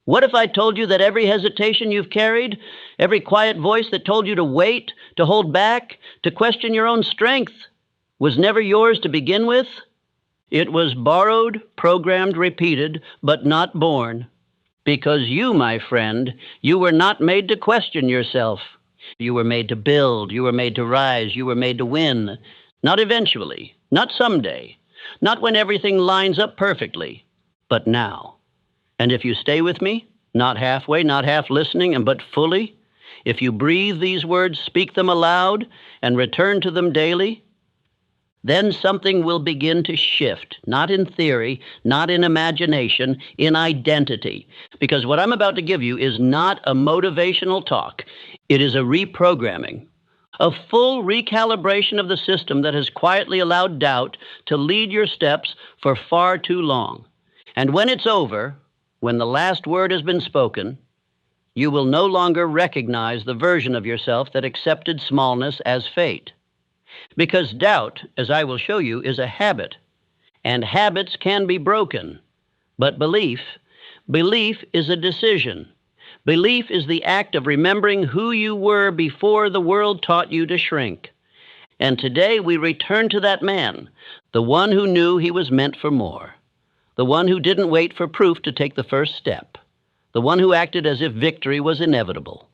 What if I told you that every hesitation you've carried, every quiet voice that told you to wait, to hold back, to question your own strength, was never yours to begin with? It was borrowed, programmed, repeated, but not born. Because you, my friend, you were not made to question yourself. You were made to build, you were made to rise, you were made to win. Not eventually, not someday, not when everything lines up perfectly, but now. And if you stay with me, not halfway, not half listening, but fully, if you breathe these words, speak them aloud, and return to them daily, then something will begin to shift, not in theory, not in imagination, in identity. Because what I'm about to give you is not a motivational talk. It is a reprogramming, a full recalibration of the system that has quietly allowed doubt to lead your steps for far too long. And when it's over, when the last word has been spoken, you will no longer recognize the version of yourself that accepted smallness as fate. Because doubt, as I will show you, is a habit, and habits can be broken. But belief is a decision. Belief is the act of remembering who you were before the world taught you to shrink. And today we return to that man, the one who knew he was meant for more, the one who didn't wait for proof to take the first step, the one who acted as if victory was inevitable.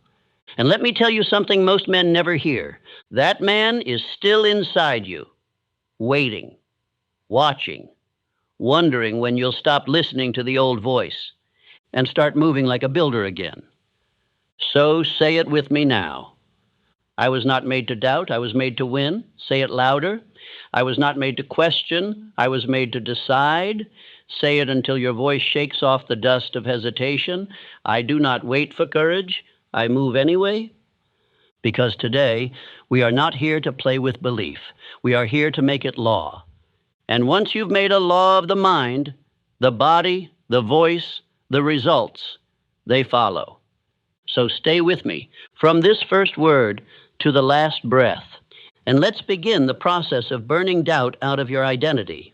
And let me tell you something most men never hear. That man is still inside you, waiting, watching, wondering when you'll stop listening to the old voice and start moving like a builder again. So say it with me now. I was not made to doubt, I was made to win. Say it louder. I was not made to question, I was made to decide. Say it until your voice shakes off the dust of hesitation. I do not wait for courage, I move anyway. Because today, we are not here to play with belief. We are here to make it law. And once you've made a law of the mind, the body, the voice, the results, they follow. So stay with me from this first word to the last breath. And let's begin the process of burning doubt out of your identity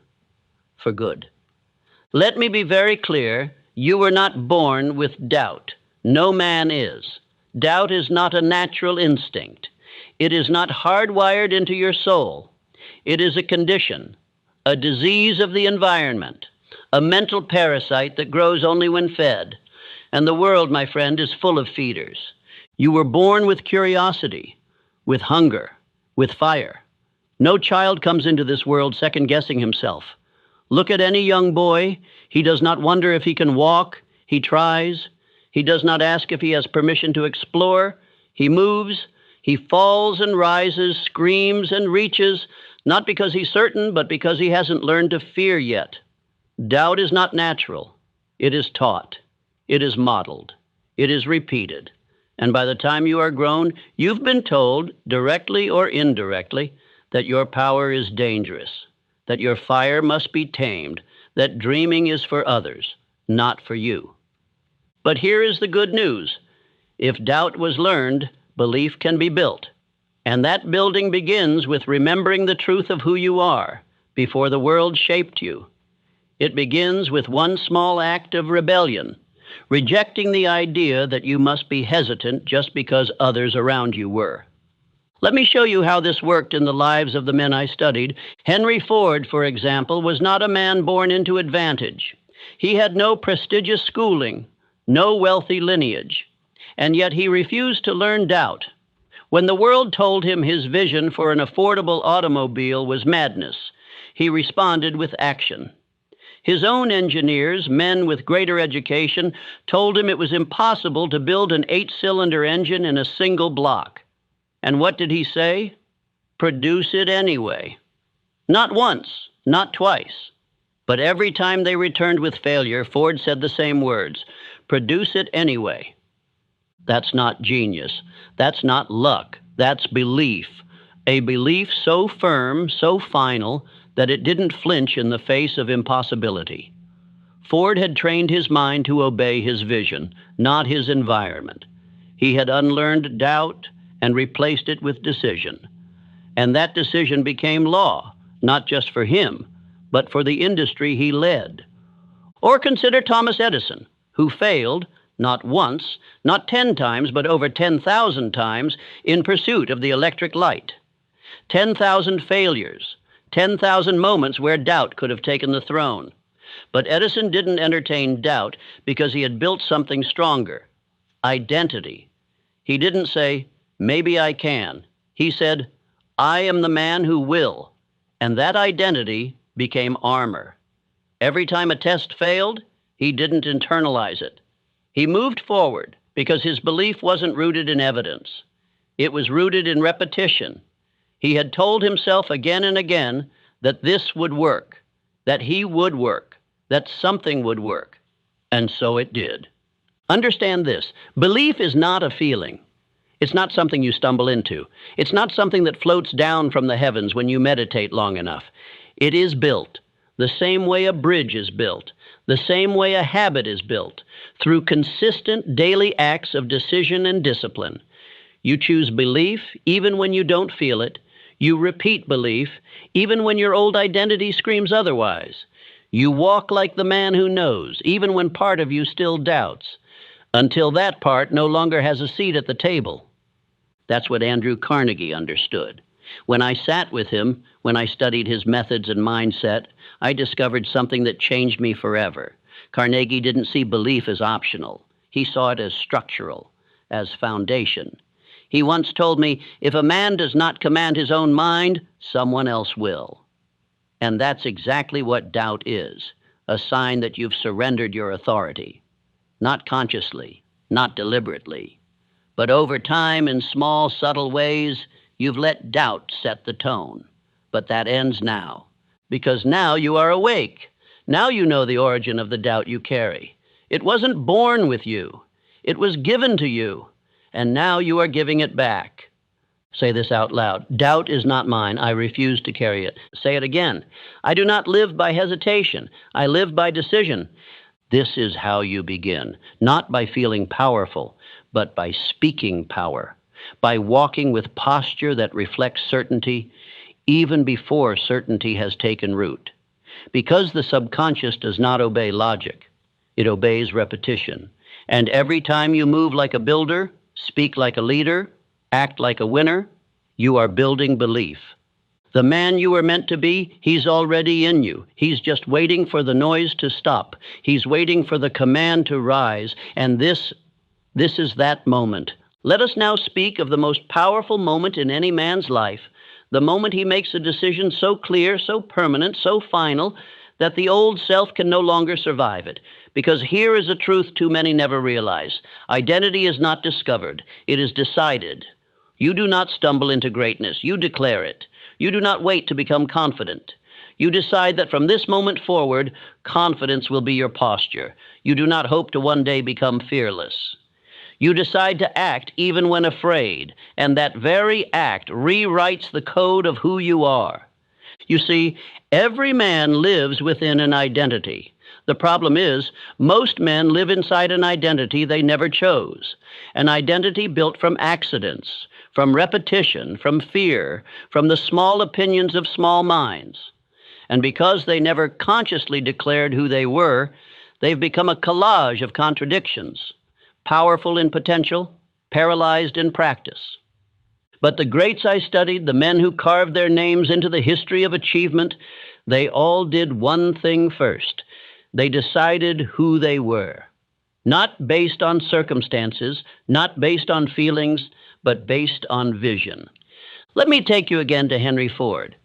for good. Let me be very clear, you were not born with doubt. No man is. Doubt is not a natural instinct. It is not hardwired into your soul. It is a condition, a disease of the environment, a mental parasite that grows only when fed. And the world, my friend, is full of feeders. You were born with curiosity, with hunger, with fire. No child comes into this world second-guessing himself. Look at any young boy. He does not wonder if he can walk. He tries. He does not ask if he has permission to explore. He moves. He falls and rises, screams and reaches, not because he's certain, but because he hasn't learned to fear yet. Doubt is not natural. It is taught. It is modeled. It is repeated. And by the time you are grown, you've been told, directly or indirectly, that your power is dangerous, that your fire must be tamed, that dreaming is for others, not for you. But here is the good news. If doubt was learned, belief can be built. And that building begins with remembering the truth of who you are before the world shaped you. It begins with one small act of rebellion, rejecting the idea that you must be hesitant just because others around you were. Let me show you how this worked in the lives of the men I studied. Henry Ford, for example, was not a man born into advantage. He had no prestigious schooling, no wealthy lineage, and yet he refused to learn doubt. When the world told him his vision for an affordable automobile was madness, he responded with action. His own engineers, men with greater education, told him it was impossible to build an 8-cylinder engine in a single block. And what did he say? Produce it anyway. Not once, not twice, but every time they returned with failure, Ford said the same words, produce it anyway. That's not genius. That's not luck. That's belief. A belief so firm, so final, that it didn't flinch in the face of impossibility. Ford had trained his mind to obey his vision, not his environment. He had unlearned doubt and replaced it with decision. And that decision became law, not just for him, but for the industry he led. Or consider Thomas Edison, who failed, not once, not 10 times, but over 10,000 times in pursuit of the electric light. 10,000 failures, 10,000 moments where doubt could have taken the throne. But Edison didn't entertain doubt because he had built something stronger, identity. He didn't say, maybe I can. He said, I am the man who will. And that identity became armor. Every time a test failed, he didn't internalize it. He moved forward because his belief wasn't rooted in evidence. It was rooted in repetition. He had told himself again and again that this would work, that he would work, that something would work. And so it did. Understand this. Belief is not a feeling. It's not something you stumble into. It's not something that floats down from the heavens when you meditate long enough. It is built the same way a bridge is built, the same way a habit is built, through consistent daily acts of decision and discipline. You choose belief even when you don't feel it. You repeat belief even when your old identity screams otherwise. You walk like the man who knows, even when part of you still doubts, until that part no longer has a seat at the table. That's what Andrew Carnegie understood. When I sat with him, when I studied his methods and mindset, I discovered something that changed me forever. Carnegie didn't see belief as optional. He saw it as structural, as foundation. He once told me, if a man does not command his own mind, someone else will. And that's exactly what doubt is, a sign that you've surrendered your authority. Not consciously, not deliberately, but over time in small, subtle ways, you've let doubt set the tone. But that ends now, because now you are awake. Now you know the origin of the doubt you carry. It wasn't born with you. It was given to you, and now you are giving it back. Say this out loud. Doubt is not mine. I refuse to carry it. Say it again. I do not live by hesitation. I live by decision. This is how you begin, not by feeling powerful, but by speaking power, by walking with posture that reflects certainty even before certainty has taken root. Because the subconscious does not obey logic, it obeys repetition. And every time you move like a builder, speak like a leader, act like a winner, you are building belief. The man you were meant to be, he's already in you. He's just waiting for the noise to stop. He's waiting for the command to rise, and this is that moment. Let us now speak of the most powerful moment in any man's life, the moment he makes a decision so clear, so permanent, so final, that the old self can no longer survive it. Because here is a truth too many never realize. Identity is not discovered. It is decided. You do not stumble into greatness. You declare it. You do not wait to become confident. You decide that from this moment forward, confidence will be your posture. You do not hope to one day become fearless. You decide to act even when afraid, and that very act rewrites the code of who you are. You see, every man lives within an identity. The problem is, most men live inside an identity they never chose, an identity built from accidents, from repetition, from fear, from the small opinions of small minds. And because they never consciously declared who they were, they've become a collage of contradictions, powerful in potential, paralyzed in practice. But the greats I studied, the men who carved their names into the history of achievement, they all did one thing first. They decided who they were, not based on circumstances, not based on feelings, but based on vision. Let me take you again to Henry Ford.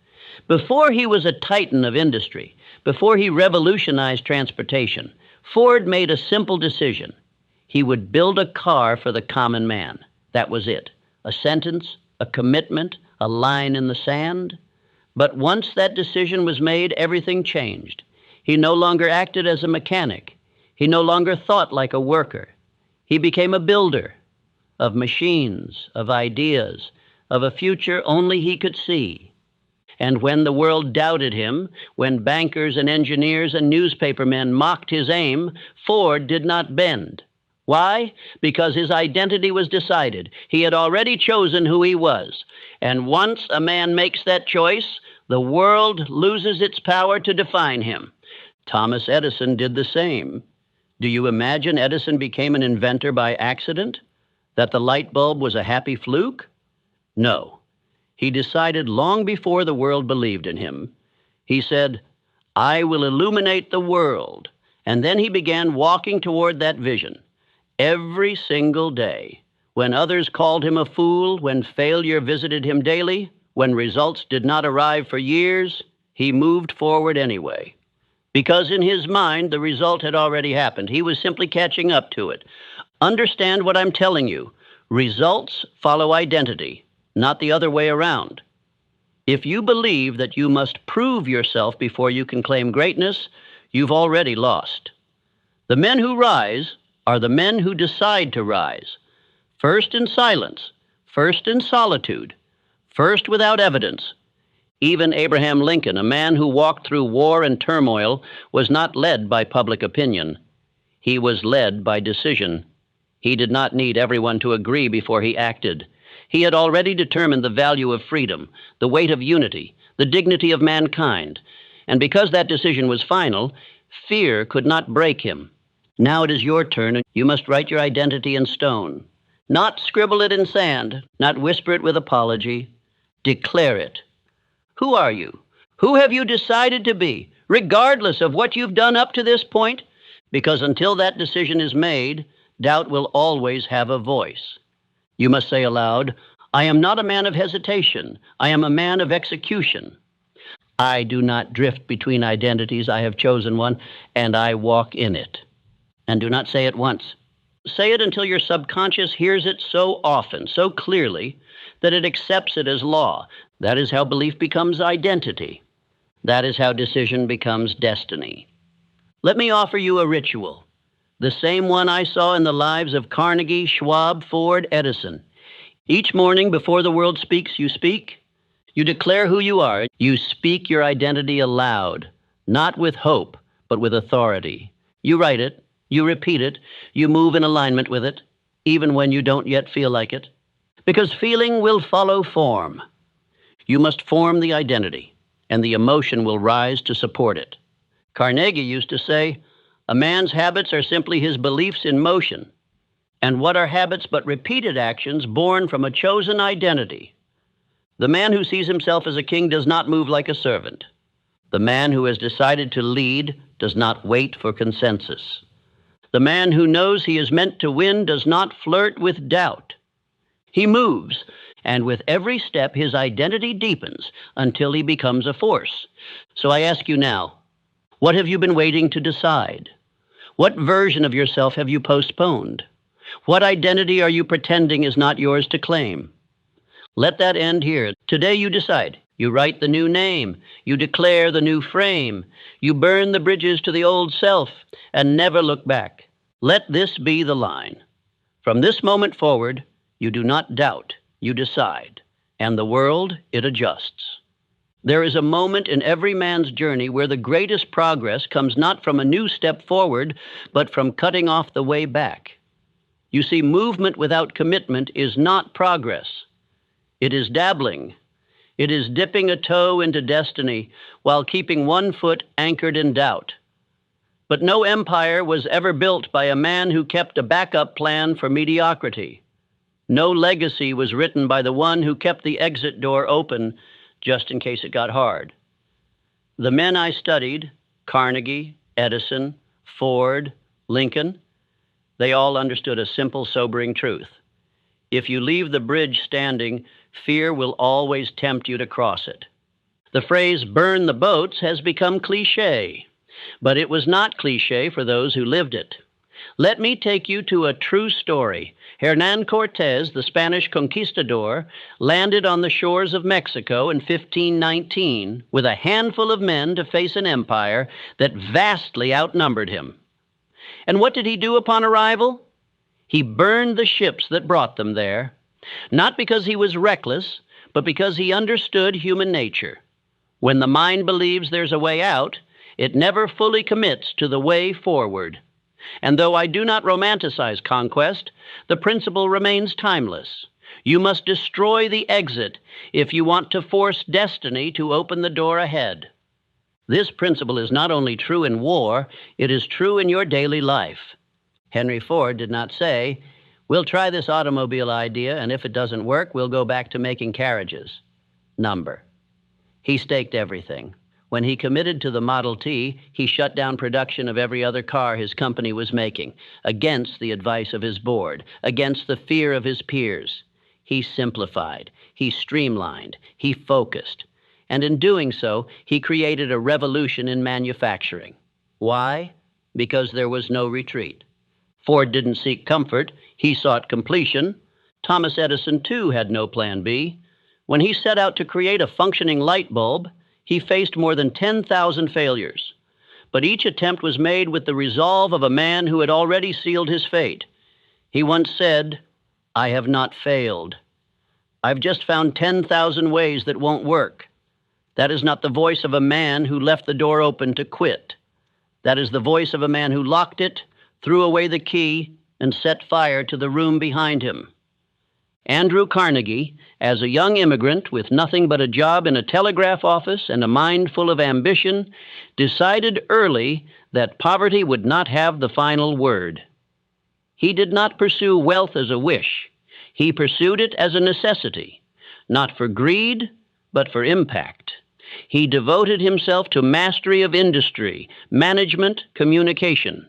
Before he was a titan of industry, before he revolutionized transportation, Ford made a simple decision. He would build a car for the common man. That was it. A sentence, a commitment, a line in the sand. But once that decision was made, everything changed. He no longer acted as a mechanic. He no longer thought like a worker. He became a builder of machines, of ideas, of a future only he could see. And when the world doubted him, when bankers and engineers and newspapermen mocked his aim, Ford did not bend. Why? Because his identity was decided. He had already chosen who he was. And once a man makes that choice, the world loses its power to define him. Thomas Edison did the same. Do you imagine Edison became an inventor by accident? That the light bulb was a happy fluke? No. He decided long before the world believed in him. He said, "I will illuminate the world." And then he began walking toward that vision. Every single day, when others called him a fool, when failure visited him daily, when results did not arrive for years, he moved forward anyway. Because in his mind, the result had already happened. He was simply catching up to it. Understand what I'm telling you. Results follow identity, not the other way around. If you believe that you must prove yourself before you can claim greatness, you've already lost. The men who rise are the men who decide to rise. First in silence, first in solitude, first without evidence. Even Abraham Lincoln, a man who walked through war and turmoil, was not led by public opinion. He was led by decision. He did not need everyone to agree before he acted. He had already determined the value of freedom, the weight of unity, the dignity of mankind. And because that decision was final, fear could not break him. Now it is your turn, and you must write your identity in stone. Not scribble it in sand, not whisper it with apology. Declare it. Who are you? Who have you decided to be, regardless of what you've done up to this point? Because until that decision is made, doubt will always have a voice. You must say aloud, "I am not a man of hesitation. I am a man of execution. I do not drift between identities. I have chosen one, and I walk in it." And do not say it once. Say it until your subconscious hears it so often, so clearly, that it accepts it as law. That is how belief becomes identity. That is how decision becomes destiny. Let me offer you a ritual, the same one I saw in the lives of Carnegie, Schwab, Ford, Edison. Each morning before the world speaks, you speak. You declare who you are. You speak your identity aloud, not with hope, but with authority. You write it. You repeat it. You move in alignment with it, even when you don't yet feel like it. Because feeling will follow form. You must form the identity, and the emotion will rise to support it. Carnegie used to say, "A man's habits are simply his beliefs in motion." And what are habits but repeated actions born from a chosen identity? The man who sees himself as a king does not move like a servant. The man who has decided to lead does not wait for consensus. The man who knows he is meant to win does not flirt with doubt. He moves, and with every step his identity deepens until he becomes a force. So I ask you now, what have you been waiting to decide? What version of yourself have you postponed? What identity are you pretending is not yours to claim? Let that end here. Today you decide. You write the new name. You declare the new frame. You burn the bridges to the old self and never look back. Let this be the line. From this moment forward, you do not doubt, you decide, and the world, it adjusts. There is a moment in every man's journey where the greatest progress comes not from a new step forward, but from cutting off the way back. You see, movement without commitment is not progress. It is dabbling. It is dipping a toe into destiny while keeping one foot anchored in doubt. But no empire was ever built by a man who kept a backup plan for mediocrity. No legacy was written by the one who kept the exit door open just in case it got hard. The men I studied, Carnegie, Edison, Ford, Lincoln, they all understood a simple, sobering truth. If you leave the bridge standing, fear will always tempt you to cross it. The phrase "burn the boats" has become cliché, but it was not cliché for those who lived it. Let me take you to a true story. Hernán Cortés, the Spanish conquistador, landed on the shores of Mexico in 1519 with a handful of men to face an empire that vastly outnumbered him. And what did he do upon arrival? He burned the ships that brought them there, not because he was reckless, but because he understood human nature. When the mind believes there's a way out, it never fully commits to the way forward. And though I do not romanticize conquest, the principle remains timeless. You must destroy the exit if you want to force destiny to open the door ahead. This principle is not only true in war, it is true in your daily life. Henry Ford did not say, "We'll try this automobile idea, and if it doesn't work, we'll go back to making carriages." Number. He staked everything. When he committed to the Model T, he shut down production of every other car his company was making, against the advice of his board, against the fear of his peers. He simplified, he streamlined, he focused, and in doing so, he created a revolution in manufacturing. Why? Because there was no retreat. Ford didn't seek comfort, he sought completion. Thomas Edison, too, had no plan B. When he set out to create a functioning light bulb, he faced more than 10,000 failures. But each attempt was made with the resolve of a man who had already sealed his fate. He once said, "I have not failed. I've just found 10,000 ways that won't work." That is not the voice of a man who left the door open to quit. That is the voice of a man who locked it, threw away the key, and set fire to the room behind him. Andrew Carnegie, as a young immigrant with nothing but a job in a telegraph office and a mind full of ambition, decided early that poverty would not have the final word. He did not pursue wealth as a wish. He pursued it as a necessity, not for greed, but for impact. He devoted himself to mastery of industry, management, communication.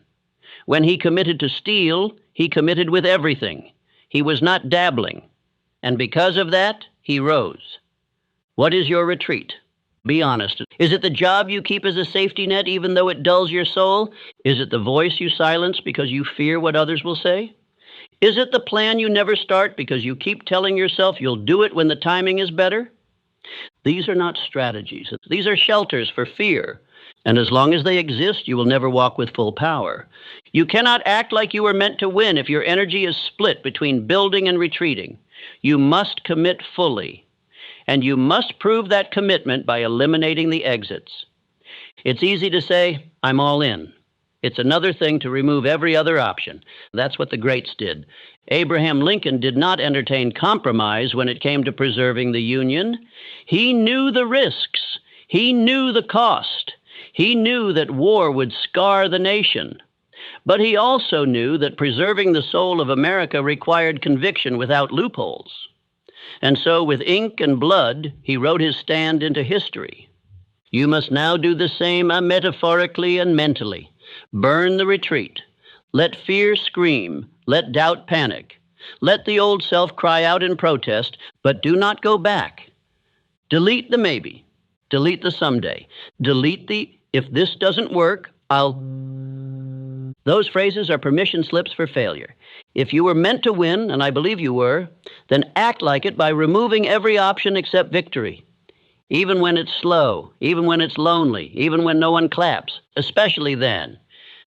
When he committed to steal, he committed with everything. He was not dabbling. And because of that, he rose. What is your retreat? Be honest. Is it the job you keep as a safety net even though it dulls your soul? Is it the voice you silence because you fear what others will say? Is it the plan you never start because you keep telling yourself you'll do it when the timing is better? These are not strategies. These are shelters for fear. And as long as they exist, you will never walk with full power. You cannot act like you were meant to win if your energy is split between building and retreating. You must commit fully. And you must prove that commitment by eliminating the exits. It's easy to say, "I'm all in." It's another thing to remove every other option. That's what the greats did. Abraham Lincoln did not entertain compromise when it came to preserving the Union. He knew the risks. He knew the cost. He knew that war would scar the nation. But he also knew that preserving the soul of America required conviction without loopholes. And so with ink and blood, he wrote his stand into history. You must now do the same metaphorically and mentally. Burn the retreat. Let fear scream. Let doubt panic. Let the old self cry out in protest, but do not go back. Delete the maybe. Delete the someday. Delete the "if this doesn't work, I'll..." Those phrases are permission slips for failure. If you were meant to win, and I believe you were, then act like it by removing every option except victory. Even when it's slow, even when it's lonely, even when no one claps, especially then.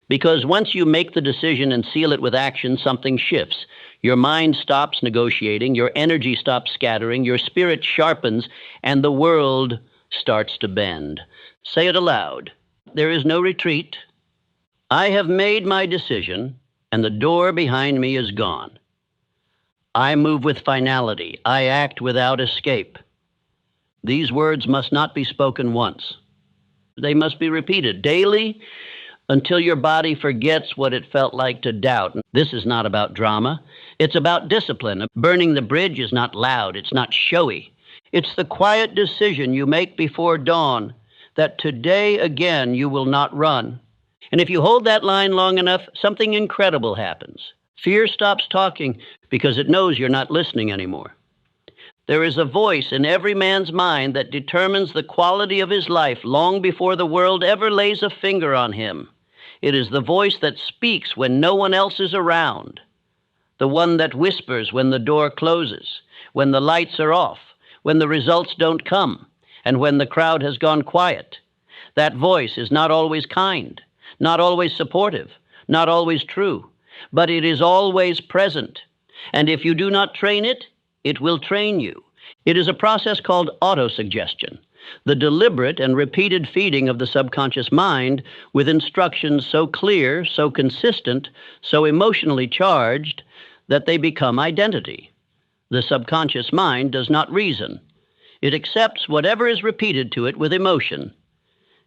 Because once you make the decision and seal it with action, something shifts. Your mind stops negotiating, your energy stops scattering, your spirit sharpens, and the world starts to bend. Say it aloud. There is no retreat. I have made my decision, and the door behind me is gone. I move with finality. I act without escape. These words must not be spoken once. They must be repeated daily until your body forgets what it felt like to doubt. This is not about drama. It's about discipline. Burning the bridge is not loud. It's not showy. It's the quiet decision you make before dawn that today again you will not run. And if you hold that line long enough, something incredible happens. Fear stops talking because it knows you're not listening anymore. There is a voice in every man's mind that determines the quality of his life long before the world ever lays a finger on him. It is the voice that speaks when no one else is around. The one that whispers when the door closes, when the lights are off, when the results don't come, and when the crowd has gone quiet. That voice is not always kind, not always supportive, not always true, but it is always present. And if you do not train it, it will train you. It is a process called autosuggestion, the deliberate and repeated feeding of the subconscious mind with instructions so clear, so consistent, so emotionally charged that they become identity. The subconscious mind does not reason. It accepts whatever is repeated to it with emotion.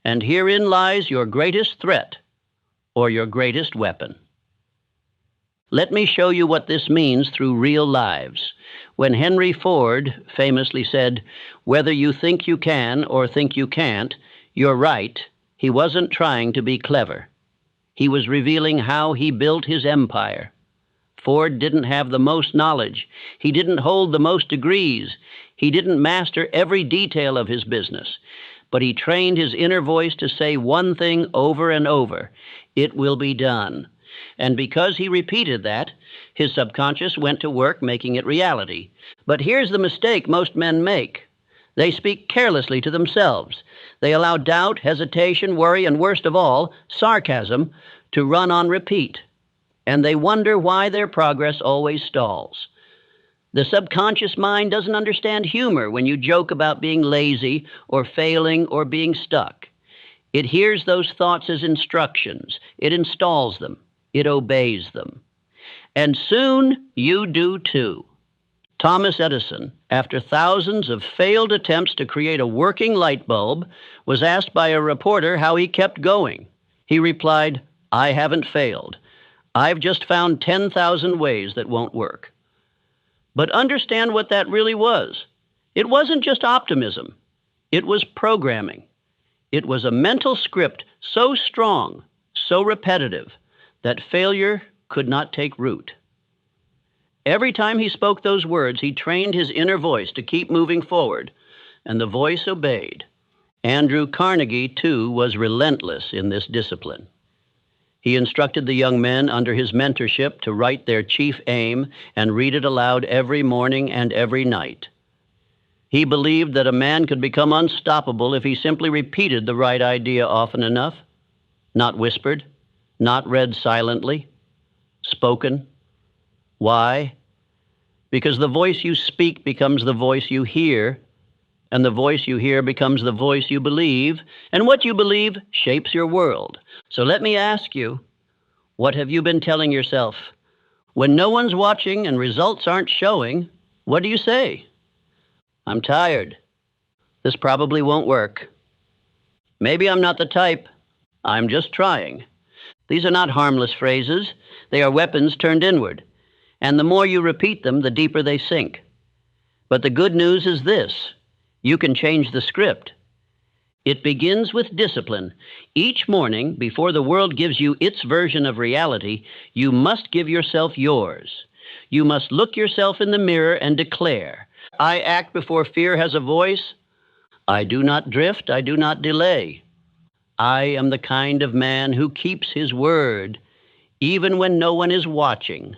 And herein lies your greatest threat or your greatest weapon. Let me show you what this means through real lives. When Henry Ford famously said, "Whether you think you can or think you can't, you're right," he wasn't trying to be clever. He was revealing how he built his empire. Ford didn't have the most knowledge. He didn't hold the most degrees. He didn't master every detail of his business. But he trained his inner voice to say one thing over and over: "It will be done." And because he repeated that, his subconscious went to work making it reality. But here's the mistake most men make. They speak carelessly to themselves. They allow doubt, hesitation, worry, and worst of all, sarcasm, to run on repeat. And they wonder why their progress always stalls. The subconscious mind doesn't understand humor when you joke about being lazy or failing or being stuck. It hears those thoughts as instructions. It installs them. It obeys them. And soon you do too. Thomas Edison, after thousands of failed attempts to create a working light bulb, was asked by a reporter how he kept going. He replied, "I haven't failed. I've just found 10,000 ways that won't work." But understand what that really was. It wasn't just optimism. It was programming. It was a mental script so strong, so repetitive, that failure could not take root. Every time he spoke those words, he trained his inner voice to keep moving forward, and the voice obeyed. Andrew Carnegie, too, was relentless in this discipline. He instructed the young men under his mentorship to write their chief aim and read it aloud every morning and every night. He believed that a man could become unstoppable if he simply repeated the right idea often enough, not whispered, not read silently, spoken. Why? Because the voice you speak becomes the voice you hear, and the voice you hear becomes the voice you believe, and what you believe shapes your world. So let me ask you, what have you been telling yourself? When no one's watching and results aren't showing, what do you say? "I'm tired. This probably won't work. Maybe I'm not the type. I'm just trying." These are not harmless phrases. They are weapons turned inward. And the more you repeat them, the deeper they sink. But the good news is this: you can change the script. It begins with discipline. Each morning, before the world gives you its version of reality, you must give yourself yours. You must look yourself in the mirror and declare, "I act before fear has a voice. I do not drift. I do not delay. I am the kind of man who keeps his word, even when no one is watching."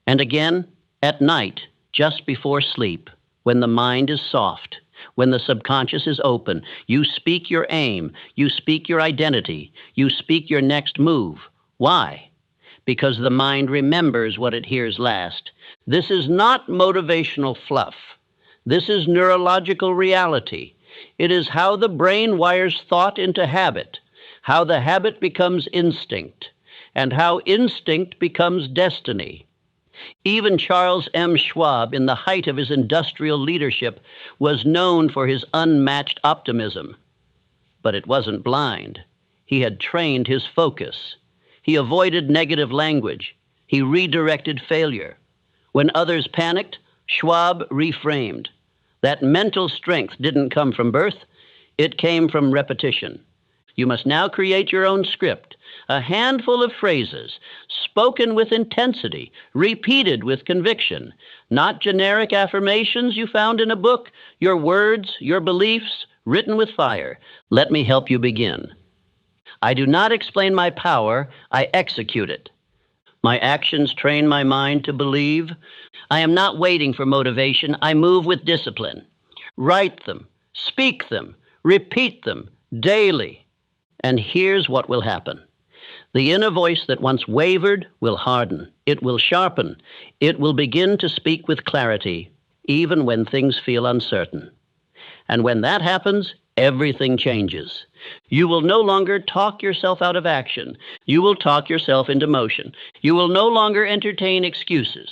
And again, at night, just before sleep, when the mind is soft, when the subconscious is open, you speak your aim, you speak your identity, you speak your next move. Why? Because the mind remembers what it hears last. This is not motivational fluff. This is neurological reality. It is how the brain wires thought into habit, how the habit becomes instinct, and how instinct becomes destiny. Even Charles M. Schwab, in the height of his industrial leadership, was known for his unmatched optimism. But it wasn't blind. He had trained his focus. He avoided negative language. He redirected failure. When others panicked, Schwab reframed. That mental strength didn't come from birth. It came from repetition. You must now create your own script, a handful of phrases, spoken with intensity, repeated with conviction, not generic affirmations you found in a book, your words, your beliefs, written with fire. Let me help you begin. I do not explain my power, I execute it. My actions train my mind to believe. I am not waiting for motivation, I move with discipline. Write them, speak them, repeat them daily. And here's what will happen. The inner voice that once wavered will harden. It will sharpen. It will begin to speak with clarity, even when things feel uncertain. And when that happens, everything changes. You will no longer talk yourself out of action. You will talk yourself into motion. You will no longer entertain excuses.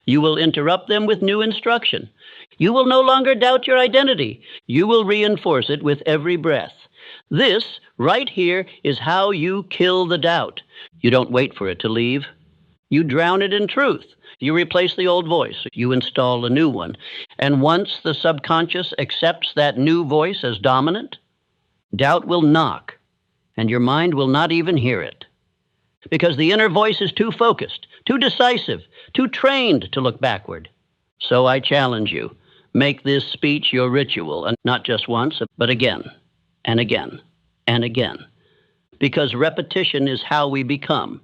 You will interrupt them with new instruction. You will no longer doubt your identity. You will reinforce it with every breath. This, right here, is how you kill the doubt. You don't wait for it to leave. You drown it in truth. You replace the old voice. You install a new one. And once the subconscious accepts that new voice as dominant, doubt will knock, and your mind will not even hear it. Because the inner voice is too focused, too decisive, too trained to look backward. So I challenge you, make this speech your ritual, and not just once, but again, and again, and again. Because repetition is how we become.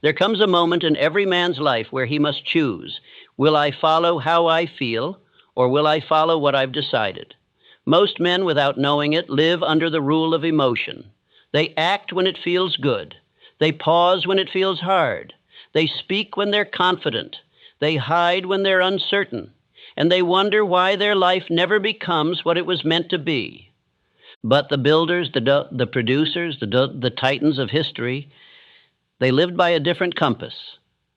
There comes a moment in every man's life where he must choose, will I follow how I feel, or will I follow what I've decided? Most men, without knowing it, live under the rule of emotion. They act when it feels good. They pause when it feels hard. They speak when they're confident. They hide when they're uncertain. And they wonder why their life never becomes what it was meant to be. But the builders, the producers, the titans of history, they lived by a different compass.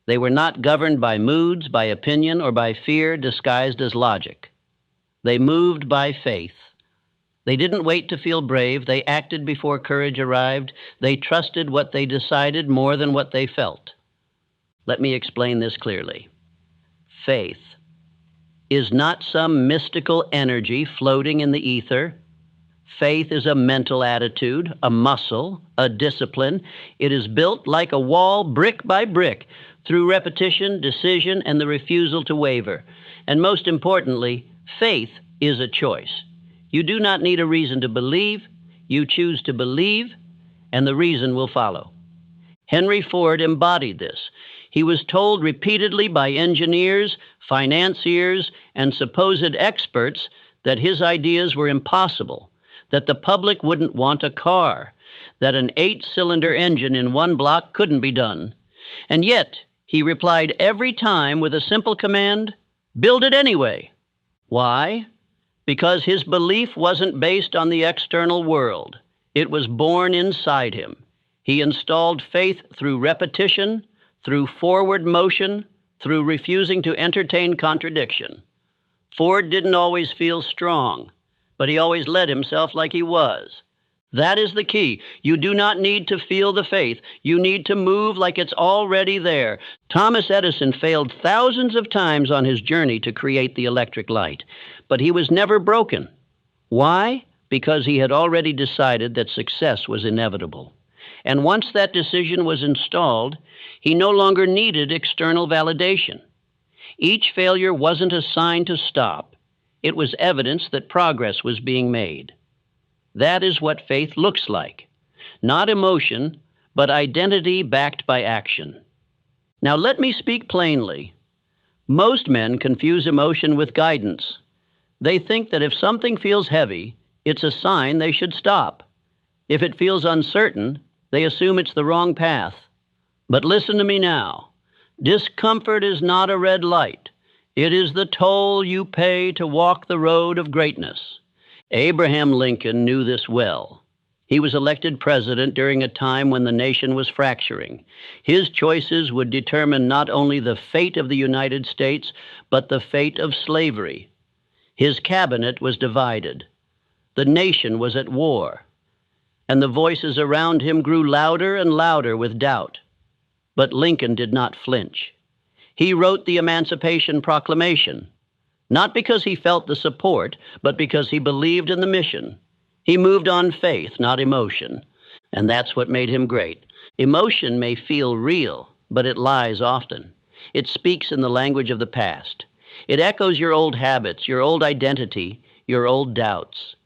They were not governed by moods, by opinion, or by fear disguised as logic. They moved by faith. They didn't wait to feel brave. They acted before courage arrived. They trusted what they decided more than what they felt. Let me explain this clearly. Faith is not some mystical energy floating in the ether. Faith is a mental attitude, a muscle, a discipline. It is built like a wall, brick by brick, through repetition, decision, and the refusal to waver. And most importantly, faith is a choice. You do not need a reason to believe. You choose to believe, and the reason will follow. Henry Ford embodied this. He was told repeatedly by engineers, financiers, and supposed experts that his ideas were impossible, that the public wouldn't want a car, that an 8-cylinder engine in one block couldn't be done. And yet, he replied every time with a simple command, build it anyway. Why? Because his belief wasn't based on the external world. It was born inside him. He installed faith through repetition, through forward motion, through refusing to entertain contradiction. Ford didn't always feel strong, but he always led himself like he was. That is the key. You do not need to feel the faith. You need to move like it's already there. Thomas Edison failed thousands of times on his journey to create the electric light, but he was never broken. Why? Because he had already decided that success was inevitable. And once that decision was installed, he no longer needed external validation. Each failure wasn't a sign to stop. It was evidence that progress was being made. That is what faith looks like. Not emotion, but identity backed by action. Now let me speak plainly. Most men confuse emotion with guidance. They think that if something feels heavy, it's a sign they should stop. If it feels uncertain, they assume it's the wrong path. But listen to me now. Discomfort is not a red light. It is the toll you pay to walk the road of greatness. Abraham Lincoln knew this well. He was elected president during a time when the nation was fracturing. His choices would determine not only the fate of the United States, but the fate of slavery. His cabinet was divided. The nation was at war. And the voices around him grew louder and louder with doubt. But Lincoln did not flinch. He wrote the Emancipation Proclamation, not because he felt the support, but because he believed in the mission. He moved on faith, not emotion. And that's what made him great. Emotion may feel real, but it lies often. It speaks in the language of the past. It echoes your old habits, your old identity, your old doubts.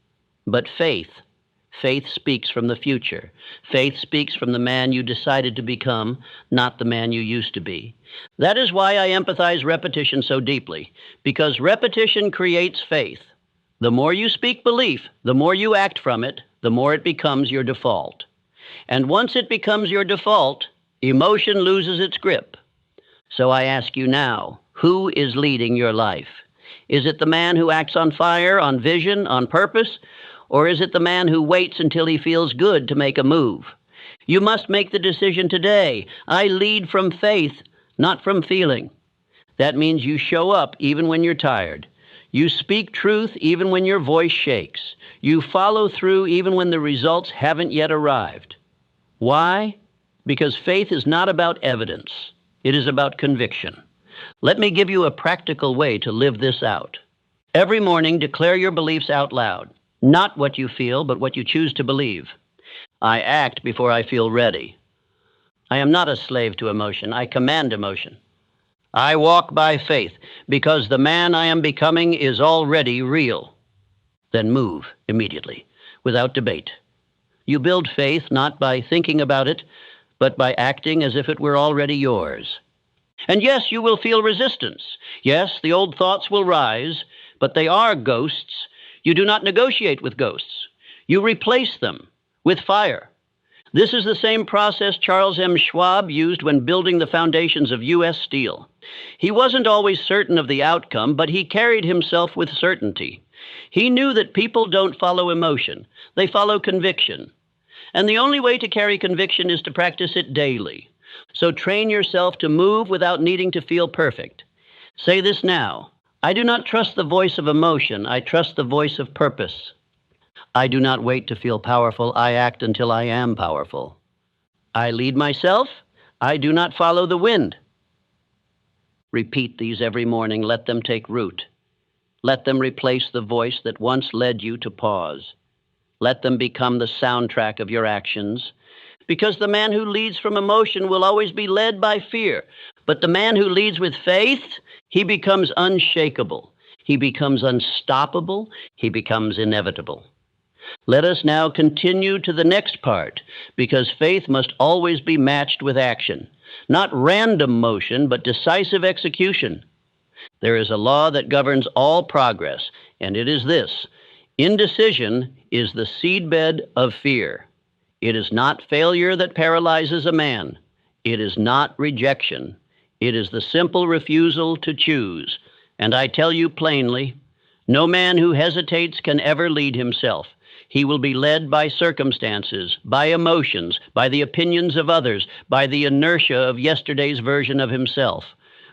But faith speaks from the future. Faith speaks from the man you decided to become, not the man you used to be. That is why I empathize repetition so deeply, because repetition creates faith. The more you speak belief, the more you act from it, the more it becomes your default. And once it becomes your default, emotion loses its grip. So I ask you now, who is leading your life? Is it the man who acts on fire, on vision, on purpose? Or is it the man who waits until he feels good to make a move? You must make the decision today. I lead from faith, not from feeling. That means you show up even when you're tired. You speak truth even when your voice shakes. You follow through even when the results haven't yet arrived. Why? Because faith is not about evidence. It is about conviction. Let me give you a practical way to live this out. Every morning, declare your beliefs out loud. Not what you feel, but what you choose to believe. I act before I feel ready. I am not a slave to emotion. I command emotion. I walk by faith because the man I am becoming is already real. Then move immediately, without debate. You build faith not by thinking about it, but by acting as if it were already yours. And yes, you will feel resistance. Yes, the old thoughts will rise, but they are ghosts. You do not negotiate with ghosts. You replace them with fire. This is the same process Charles M. Schwab used when building the foundations of U.S. Steel. He wasn't always certain of the outcome, but he carried himself with certainty. He knew that people don't follow emotion. They follow conviction. And the only way to carry conviction is to practice it daily. So train yourself to move without needing to feel perfect. Say this now. I do not trust the voice of emotion. I trust the voice of purpose. I do not wait to feel powerful. I act until I am powerful. I lead myself. I do not follow the wind. Repeat these every morning. Let them take root. Let them replace the voice that once led you to pause. Let them become the soundtrack of your actions. Because the man who leads from emotion will always be led by fear. But the man who leads with faith, he becomes unshakable. He becomes unstoppable. He becomes inevitable. Let us now continue to the next part, because faith must always be matched with action. Not random motion, but decisive execution. There is a law that governs all progress, and it is this: indecision is the seedbed of fear. It is not failure that paralyzes a man. It is not rejection. It is the simple refusal to choose. And I tell you plainly, no man who hesitates can ever lead himself. He will be led by circumstances, by emotions, by the opinions of others, by the inertia of yesterday's version of himself.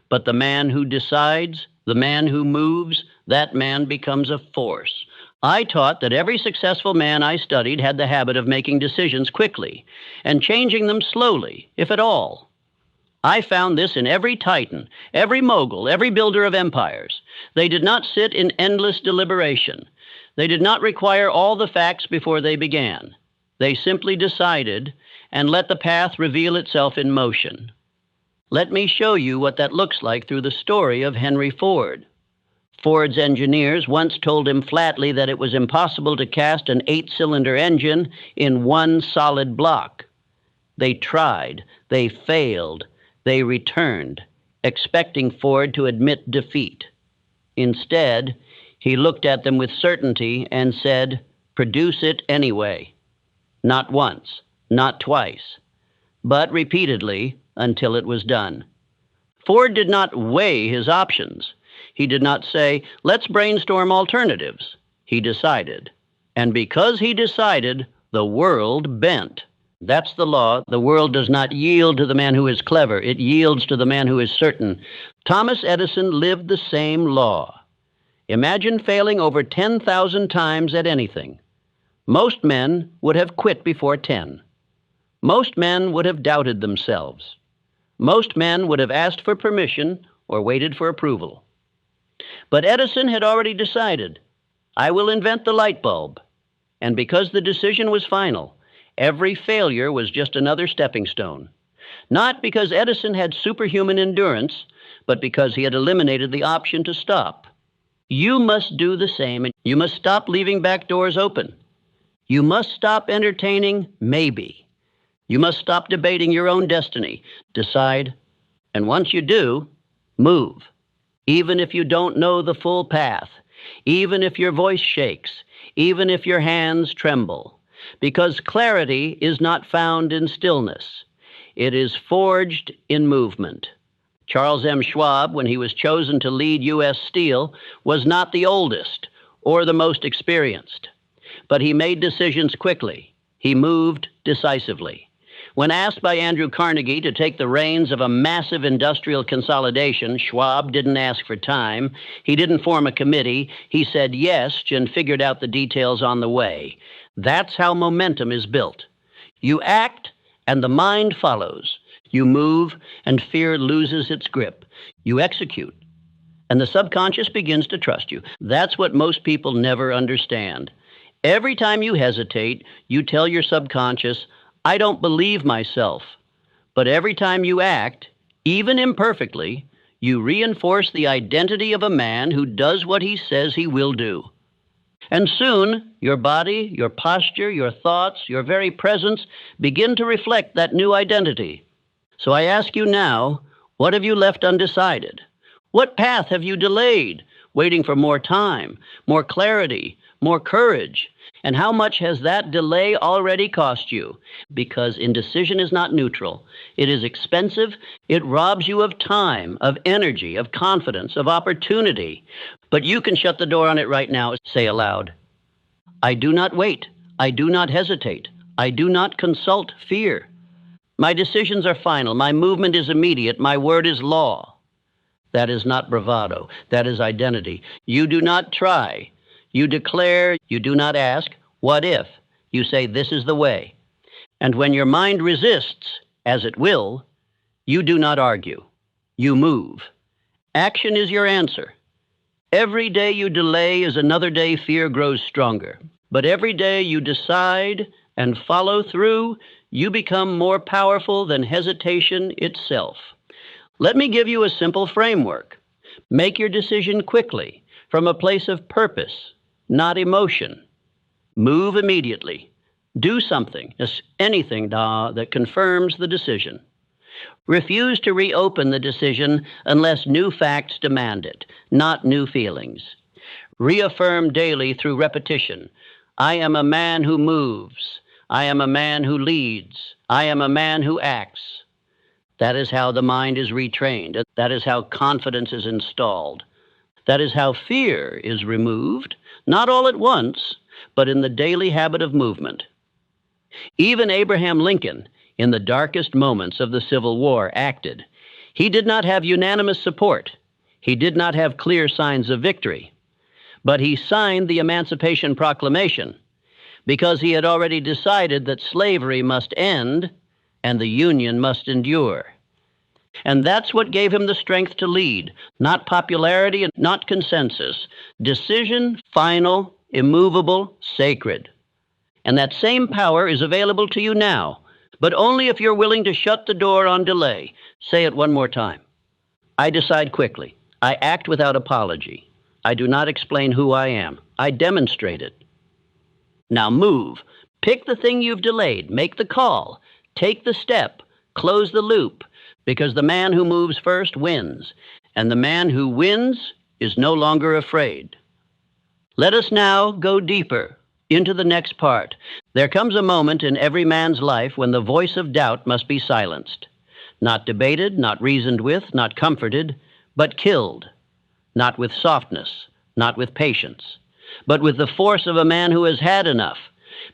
But the man who decides, the man who moves, that man becomes a force. I taught that every successful man I studied had the habit of making decisions quickly and changing them slowly, if at all. I found this in every titan, every mogul, every builder of empires. They did not sit in endless deliberation. They did not require all the facts before they began. They simply decided and let the path reveal itself in motion. Let me show you what that looks like through the story of Henry Ford. Ford's engineers once told him flatly that it was impossible to cast an 8-cylinder engine in one solid block. They tried, they failed, they returned, expecting Ford to admit defeat. Instead, he looked at them with certainty and said, "Produce it anyway." Not once, not twice, but repeatedly until it was done. Ford did not weigh his options. He did not say, "Let's brainstorm alternatives." He decided. And because he decided, the world bent. That's the law. The world does not yield to the man who is clever. It yields to the man who is certain. Thomas Edison lived the same law. Imagine failing over 10,000 times at anything. Most men would have quit before 10. Most men would have doubted themselves. Most men would have asked for permission or waited for approval. But Edison had already decided, I will invent the light bulb. And because the decision was final, every failure was just another stepping stone. Not because Edison had superhuman endurance, but because he had eliminated the option to stop. You must do the same, and you must stop leaving back doors open. You must stop entertaining maybe. You must stop debating your own destiny. Decide, and once you do, move. Even if you don't know the full path, even if your voice shakes, even if your hands tremble, because clarity is not found in stillness. It is forged in movement. Charles M. Schwab, when he was chosen to lead U.S. Steel, was not the oldest or the most experienced, but he made decisions quickly. He moved decisively. When asked by Andrew Carnegie to take the reins of a massive industrial consolidation, Schwab didn't ask for time. He didn't form a committee. He said yes and figured out the details on the way. That's how momentum is built. You act, and the mind follows. You move, and fear loses its grip. You execute, and the subconscious begins to trust you. That's what most people never understand. Every time you hesitate, you tell your subconscious, I don't believe myself. But every time you act, even imperfectly, you reinforce the identity of a man who does what he says he will do. And soon, your body, your posture, your thoughts, your very presence begin to reflect that new identity. So I ask you now, what have you left undecided? What path have you delayed, waiting for more time, more clarity, more courage? And how much has that delay already cost you? Because indecision is not neutral. It is expensive. It robs you of time, of energy, of confidence, of opportunity. But you can shut the door on it right now. Say aloud, I do not wait. I do not hesitate. I do not consult fear. My decisions are final. My movement is immediate. My word is law. That is not bravado. That is identity. You do not try. You declare, you do not ask, what if? You say, this is the way. And when your mind resists, as it will, you do not argue. You move. Action is your answer. Every day you delay is another day fear grows stronger. But every day you decide and follow through, you become more powerful than hesitation itself. Let me give you a simple framework. Make your decision quickly, from a place of purpose, not emotion. Move immediately. Do something, anything, that confirms the decision. Refuse to reopen the decision unless new facts demand it, not new feelings. Reaffirm daily through repetition. I am a man who moves. I am a man who leads. I am a man who acts. That is how the mind is retrained. That is how confidence is installed. That is how fear is removed, not all at once, but in the daily habit of movement. Even Abraham Lincoln, in the darkest moments of the Civil War, acted. He did not have unanimous support. He did not have clear signs of victory. But he signed the Emancipation Proclamation because he had already decided that slavery must end and the Union must endure. And that's what gave him the strength to lead, not popularity and not consensus. Decision, final, immovable, sacred. And that same power is available to you now, but only if you're willing to shut the door on delay. Say it one more time. I decide quickly. I act without apology. I do not explain who I am. I demonstrate it. Now move. Pick the thing you've delayed. Make the call. Take the step. Close the loop. Because the man who moves first wins, and the man who wins is no longer afraid. Let us now go deeper into the next part. There comes a moment in every man's life when the voice of doubt must be silenced. Not debated, not reasoned with, not comforted, but killed. Not with softness, not with patience, but with the force of a man who has had enough.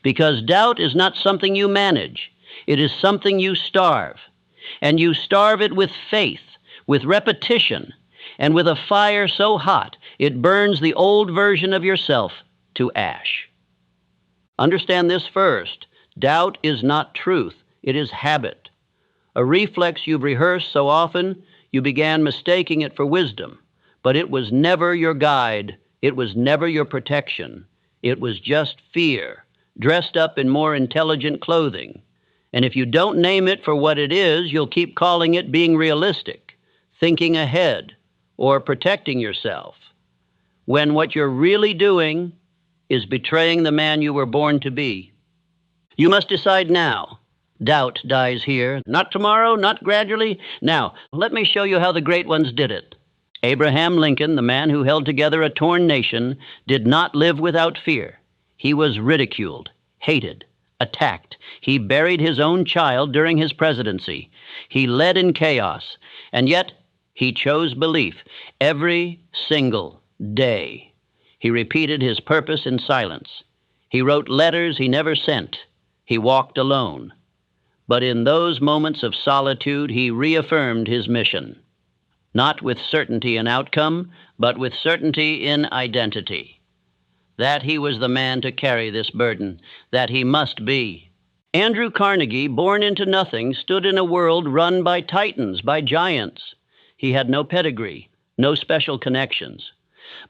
Because doubt is not something you manage. It is something you starve. And you starve it with faith, with repetition, and with a fire so hot it burns the old version of yourself to ash. Understand this first. Doubt is not truth. It is habit. A reflex you've rehearsed so often, you began mistaking it for wisdom. But it was never your guide. It was never your protection. It was just fear, dressed up in more intelligent clothing. And if you don't name it for what it is, you'll keep calling it being realistic, thinking ahead, or protecting yourself, when what you're really doing is betraying the man you were born to be. You must decide now. Doubt dies here, not tomorrow, not gradually. Now, let me show you how the great ones did it. Abraham Lincoln, the man who held together a torn nation, did not live without fear. He was ridiculed, hated, attacked. He buried his own child during his presidency. He led in chaos, and yet he chose belief every single day. He repeated his purpose in silence. He wrote letters he never sent. He walked alone. But in those moments of solitude, he reaffirmed his mission, not with certainty in outcome, but with certainty in identity, that he was the man to carry this burden, that he must be. Andrew Carnegie, born into nothing, stood in a world run by titans, by giants. He had no pedigree, no special connections.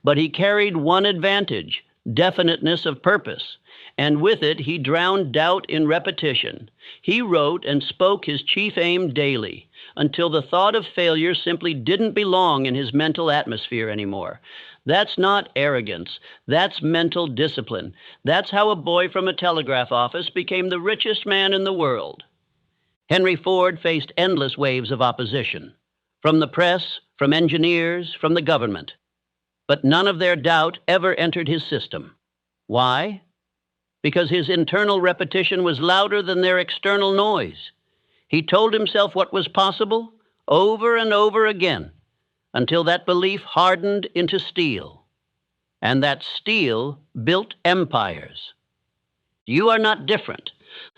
But he carried one advantage, definiteness of purpose, and with it he drowned doubt in repetition. He wrote and spoke his chief aim daily, until the thought of failure simply didn't belong in his mental atmosphere anymore. That's not arrogance. That's mental discipline. That's how a boy from a telegraph office became the richest man in the world. Henry Ford faced endless waves of opposition, from the press, from engineers, from the government. But none of their doubt ever entered his system. Why? Because his internal repetition was louder than their external noise. He told himself what was possible over and over again, until that belief hardened into steel. And that steel built empires. You are not different.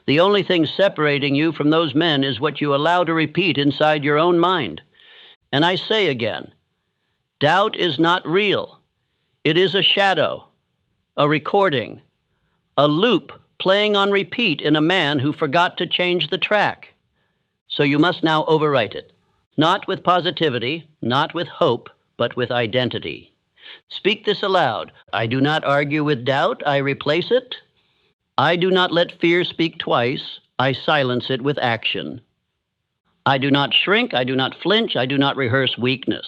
The only thing separating you from those men is what you allow to repeat inside your own mind. And I say again, doubt is not real. It is a shadow, a recording, a loop playing on repeat in a man who forgot to change the track. So you must now overwrite it. Not with positivity, not with hope, but with identity. Speak this aloud. I do not argue with doubt, I replace it. I do not let fear speak twice, I silence it with action. I do not shrink, I do not flinch, I do not rehearse weakness.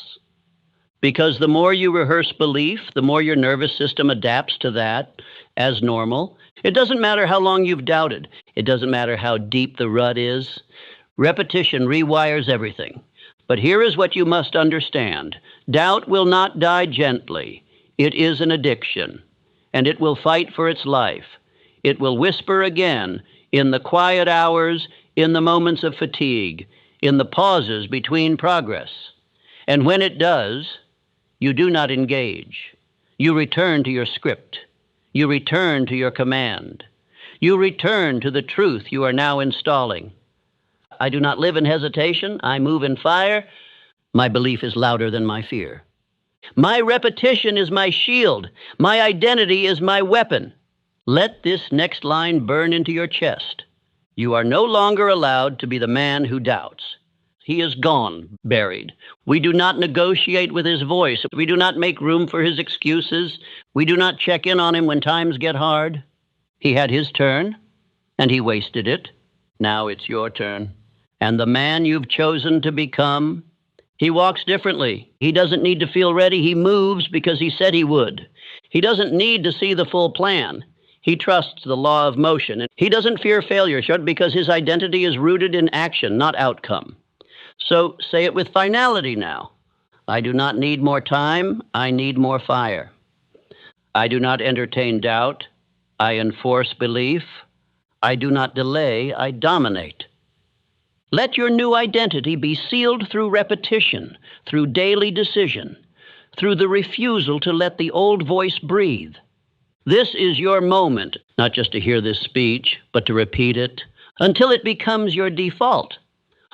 Because the more you rehearse belief, the more your nervous system adapts to that as normal. It doesn't matter how long you've doubted. It doesn't matter how deep the rut is. Repetition rewires everything. But here is what you must understand. Doubt will not die gently. It is an addiction, and it will fight for its life. It will whisper again in the quiet hours, in the moments of fatigue, in the pauses between progress. And when it does, you do not engage. You return to your script. You return to your command. You return to the truth you are now installing. I do not live in hesitation. I move in fire. My belief is louder than my fear. My repetition is my shield. My identity is my weapon. Let this next line burn into your chest. You are no longer allowed to be the man who doubts. He is gone, buried. We do not negotiate with his voice. We do not make room for his excuses. We do not check in on him when times get hard. He had his turn, and he wasted it. Now it's your turn. And the man you've chosen to become, he walks differently. He doesn't need to feel ready. He moves because he said he would. He doesn't need to see the full plan. He trusts the law of motion. And he doesn't fear failure because his identity is rooted in action, not outcome. So say it with finality now. I do not need more time. I need more fire. I do not entertain doubt. I enforce belief. I do not delay. I dominate. Let your new identity be sealed through repetition, through daily decision, through the refusal to let the old voice breathe. This is your moment, not just to hear this speech, but to repeat it, until it becomes your default,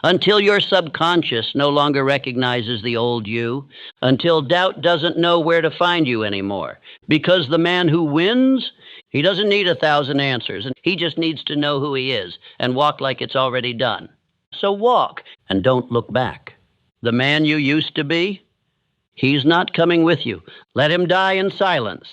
until your subconscious no longer recognizes the old you, until doubt doesn't know where to find you anymore. Because the man who wins, he doesn't need 1,000 answers, and he just needs to know who he is and walk like it's already done. So walk and don't look back. The man you used to be, he's not coming with you. Let him die in silence,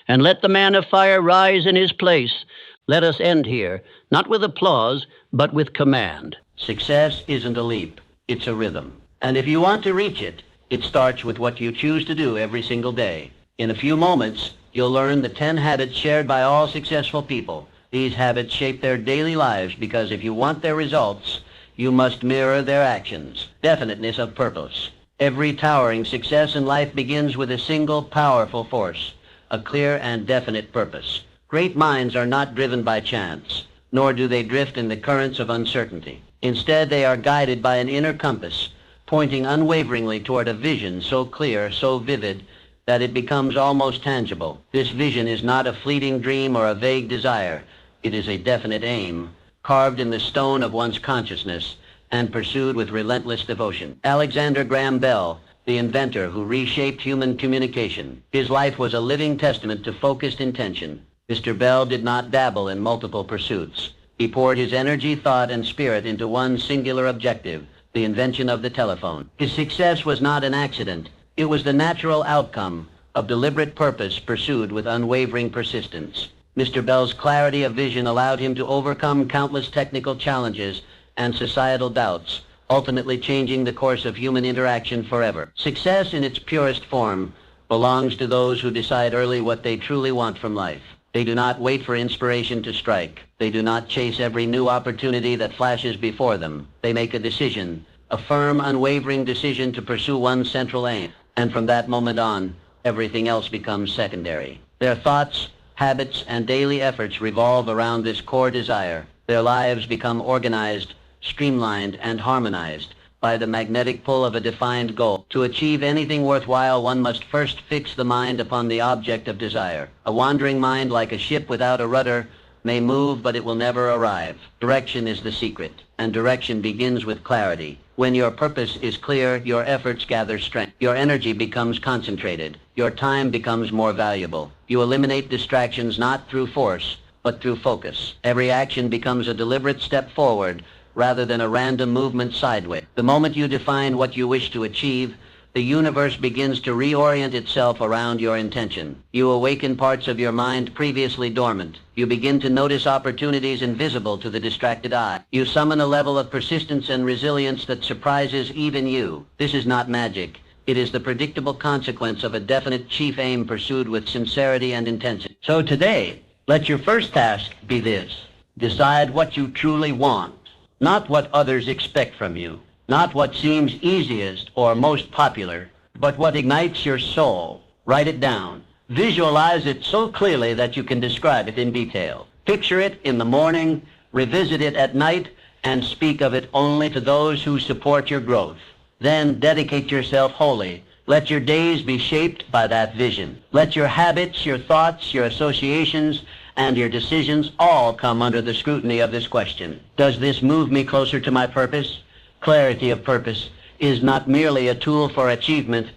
and let the man of fire rise in his place. Let us end here, not with applause, but with command. Success isn't a leap, it's a rhythm. And if you want to reach it, it starts with what you choose to do every single day. In a few moments, you'll learn the 10 habits shared by all successful people. These habits shape their daily lives because if you want their results, you must mirror their actions. Definiteness of purpose. Every towering success in life begins with a single powerful force, a clear and definite purpose. Great minds are not driven by chance, nor do they drift in the currents of uncertainty. Instead, they are guided by an inner compass, pointing unwaveringly toward a vision so clear, so vivid, that it becomes almost tangible. This vision is not a fleeting dream or a vague desire. It is a definite aim, carved in the stone of one's consciousness and pursued with relentless devotion. Alexander Graham Bell, the inventor who reshaped human communication. His life was a living testament to focused intention. Mr. Bell did not dabble in multiple pursuits. He poured his energy, thought, and spirit into one singular objective, the invention of the telephone. His success was not an accident. It was the natural outcome of deliberate purpose pursued with unwavering persistence. Mr. Bell's clarity of vision allowed him to overcome countless technical challenges and societal doubts, ultimately changing the course of human interaction forever. Success in its purest form belongs to those who decide early what they truly want from life. They do not wait for inspiration to strike. They do not chase every new opportunity that flashes before them. They make a decision, a firm, unwavering decision to pursue one central aim. And from that moment on, everything else becomes secondary. Their thoughts, habits, and daily efforts revolve around this core desire. Their lives become organized, streamlined, and harmonized by the magnetic pull of a defined goal. To achieve anything worthwhile, one must first fix the mind upon the object of desire. A wandering mind, like a ship without a rudder, may move, but it will never arrive. Direction is the secret, and direction begins with clarity. When your purpose is clear, your efforts gather strength. Your energy becomes concentrated. Your time becomes more valuable. You eliminate distractions not through force, but through focus. Every action becomes a deliberate step forward, rather than a random movement sideways. The moment you define what you wish to achieve, the universe begins to reorient itself around your intention. You awaken parts of your mind previously dormant. You begin to notice opportunities invisible to the distracted eye. You summon a level of persistence and resilience that surprises even you. This is not magic. It is the predictable consequence of a definite chief aim pursued with sincerity and intensity. So today, let your first task be this. Decide what you truly want. Not what others expect from you, not what seems easiest or most popular, but what ignites your soul. Write it down. Visualize it so clearly that you can describe it in detail. Picture it in the morning, revisit it at night, and speak of it only to those who support your growth. Then dedicate yourself wholly. Let your days be shaped by that vision. Let your habits, your thoughts, your associations, and your decisions all come under the scrutiny of this question. Does this move me closer to my purpose? Clarity of purpose is not merely a tool for achievement.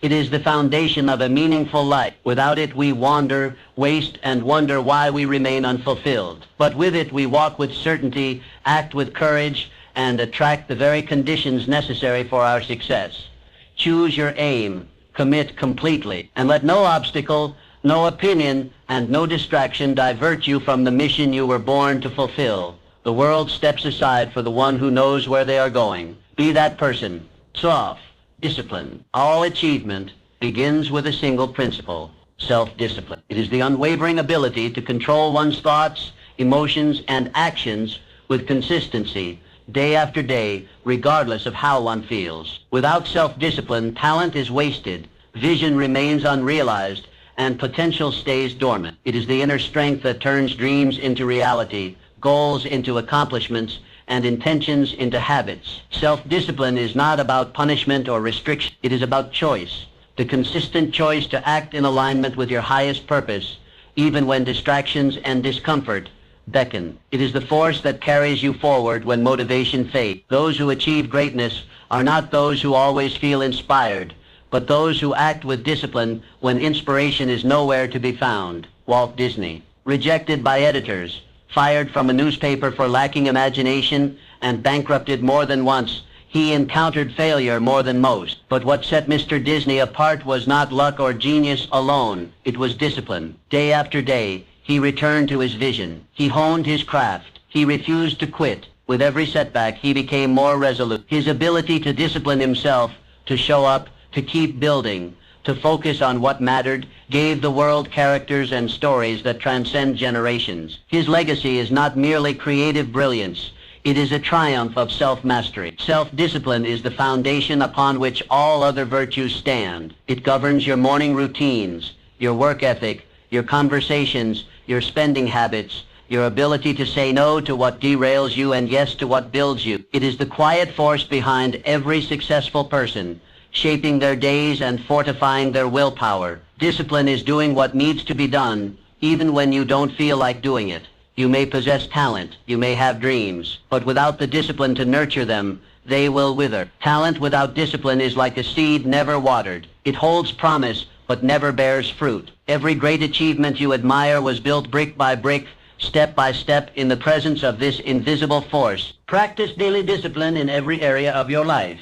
It is the foundation of a meaningful life. Without it, we wander, waste, and wonder why we remain unfulfilled. But with it, we walk with certainty, act with courage, and attract the very conditions necessary for our success. Choose your aim, commit completely, and let no obstacle, no opinion, and no distraction divert you from the mission you were born to fulfill. The world steps aside for the one who knows where they are going. Be that person. Soft, discipline. All achievement begins with a single principle, self-discipline. It is the unwavering ability to control one's thoughts, emotions, and actions with consistency, day after day, regardless of how one feels. Without self-discipline, talent is wasted, vision remains unrealized, and potential stays dormant. It is the inner strength that turns dreams into reality, goals into accomplishments, and intentions into habits. Self-discipline is not about punishment or restriction. It is about choice, the consistent choice to act in alignment with your highest purpose, even when distractions and discomfort beckon. It is the force that carries you forward when motivation fades. Those who achieve greatness are not those who always feel inspired, but those who act with discipline when inspiration is nowhere to be found. Walt Disney, rejected by editors, fired from a newspaper for lacking imagination, and bankrupted more than once, he encountered failure more than most. But what set Mr. Disney apart was not luck or genius alone. It was discipline. Day after day, he returned to his vision. He honed his craft. He refused to quit. With every setback, he became more resolute. His ability to discipline himself, to show up, to keep building, to focus on what mattered, gave the world characters and stories that transcend generations. His legacy is not merely creative brilliance. It is a triumph of self-mastery. Self-discipline is the foundation upon which all other virtues stand. It governs your morning routines, your work ethic, your conversations, your spending habits, your ability to say no to what derails you and yes to what builds you. It is the quiet force behind every successful person, shaping their days and fortifying their willpower. Discipline is doing what needs to be done, even when you don't feel like doing it. You may possess talent, you may have dreams, but without the discipline to nurture them, they will wither. Talent without discipline is like a seed never watered. It holds promise, but never bears fruit. Every great achievement you admire was built brick by brick, step by step, in the presence of this invisible force. Practice daily discipline in every area of your life.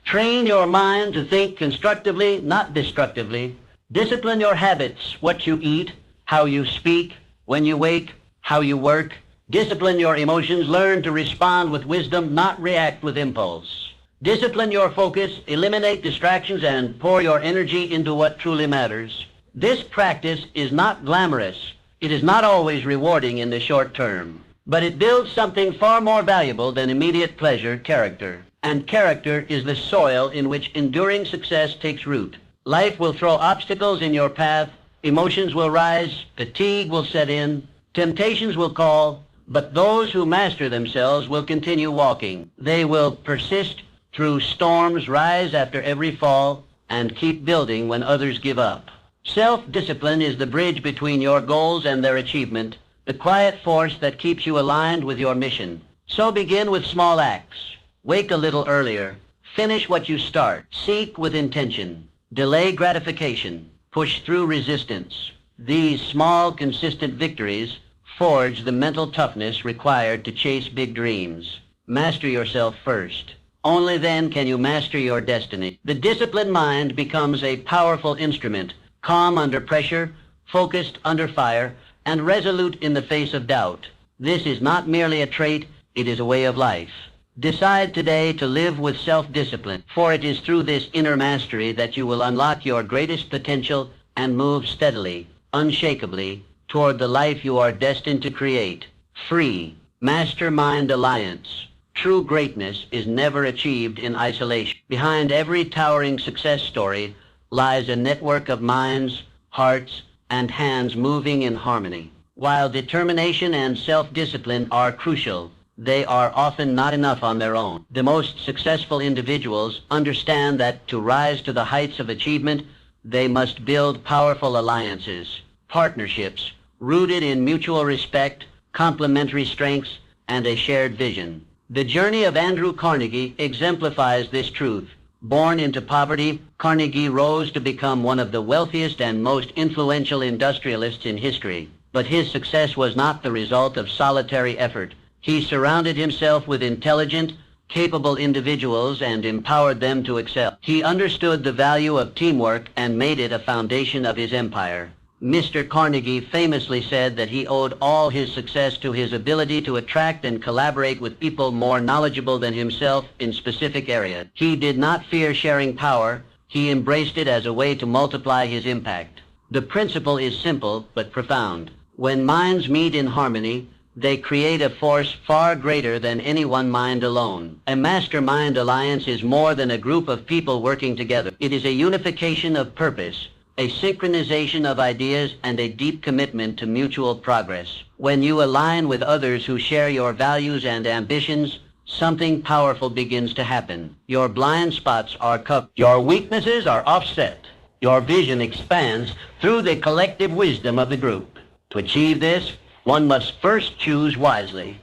Train your mind to think constructively, not destructively. Discipline your habits, what you eat, how you speak, when you wake, how you work. Discipline your emotions. Learn to respond with wisdom, not react with impulse. Discipline your focus, eliminate distractions, and pour your energy into what truly matters. This practice is not glamorous. It is not always rewarding in the short term, but it builds something far more valuable than immediate pleasure, character. And character is the soil in which enduring success takes root. Life will throw obstacles in your path. Emotions will rise. Fatigue will set in. Temptations will call, but those who master themselves will continue walking. They will persist through storms, rise after every fall, and keep building when others give up. Self-discipline is the bridge between your goals and their achievement, the quiet force that keeps you aligned with your mission. So begin with small acts. Wake a little earlier. Finish what you start. Seek with intention. Delay gratification. Push through resistance. These small, consistent victories forge the mental toughness required to chase big dreams. Master yourself first. Only then can you master your destiny. The disciplined mind becomes a powerful instrument, calm under pressure, focused under fire, and resolute in the face of doubt. This is not merely a trait, it is a way of life. Decide today to live with self-discipline, for it is through this inner mastery that you will unlock your greatest potential and move steadily, unshakably, toward the life you are destined to create. Free. Mastermind Alliance. True greatness is never achieved in isolation. Behind every towering success story lies a network of minds, hearts, and hands moving in harmony. While determination and self-discipline are crucial, they are often not enough on their own. The most successful individuals understand that to rise to the heights of achievement, they must build powerful alliances, partnerships, rooted in mutual respect, complementary strengths, and a shared vision. The journey of Andrew Carnegie exemplifies this truth. Born into poverty, Carnegie rose to become one of the wealthiest and most influential industrialists in history. But his success was not the result of solitary effort. He surrounded himself with intelligent, capable individuals and empowered them to excel. He understood the value of teamwork and made it a foundation of his empire. Mr. Carnegie famously said that he owed all his success to his ability to attract and collaborate with people more knowledgeable than himself in specific areas. He did not fear sharing power. He embraced it as a way to multiply his impact. The principle is simple but profound. When minds meet in harmony, they create a force far greater than any one mind alone. A mastermind alliance is more than a group of people working together. It is a unification of purpose, a synchronization of ideas, and a deep commitment to mutual progress. When you align with others who share your values and ambitions, something powerful begins to happen. Your blind spots are covered. Your weaknesses are offset. Your vision expands through the collective wisdom of the group. To achieve this, one must first choose wisely.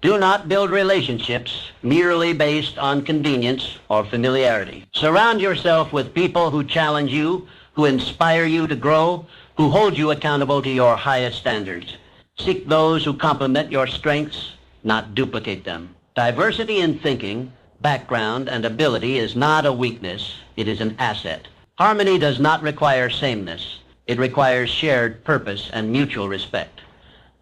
Do not build relationships merely based on convenience or familiarity. Surround yourself with people who challenge you, who inspire you to grow, who hold you accountable to your highest standards. Seek those who complement your strengths, not duplicate them. Diversity in thinking, background, and ability is not a weakness, it is an asset. Harmony does not require sameness. It requires shared purpose and mutual respect.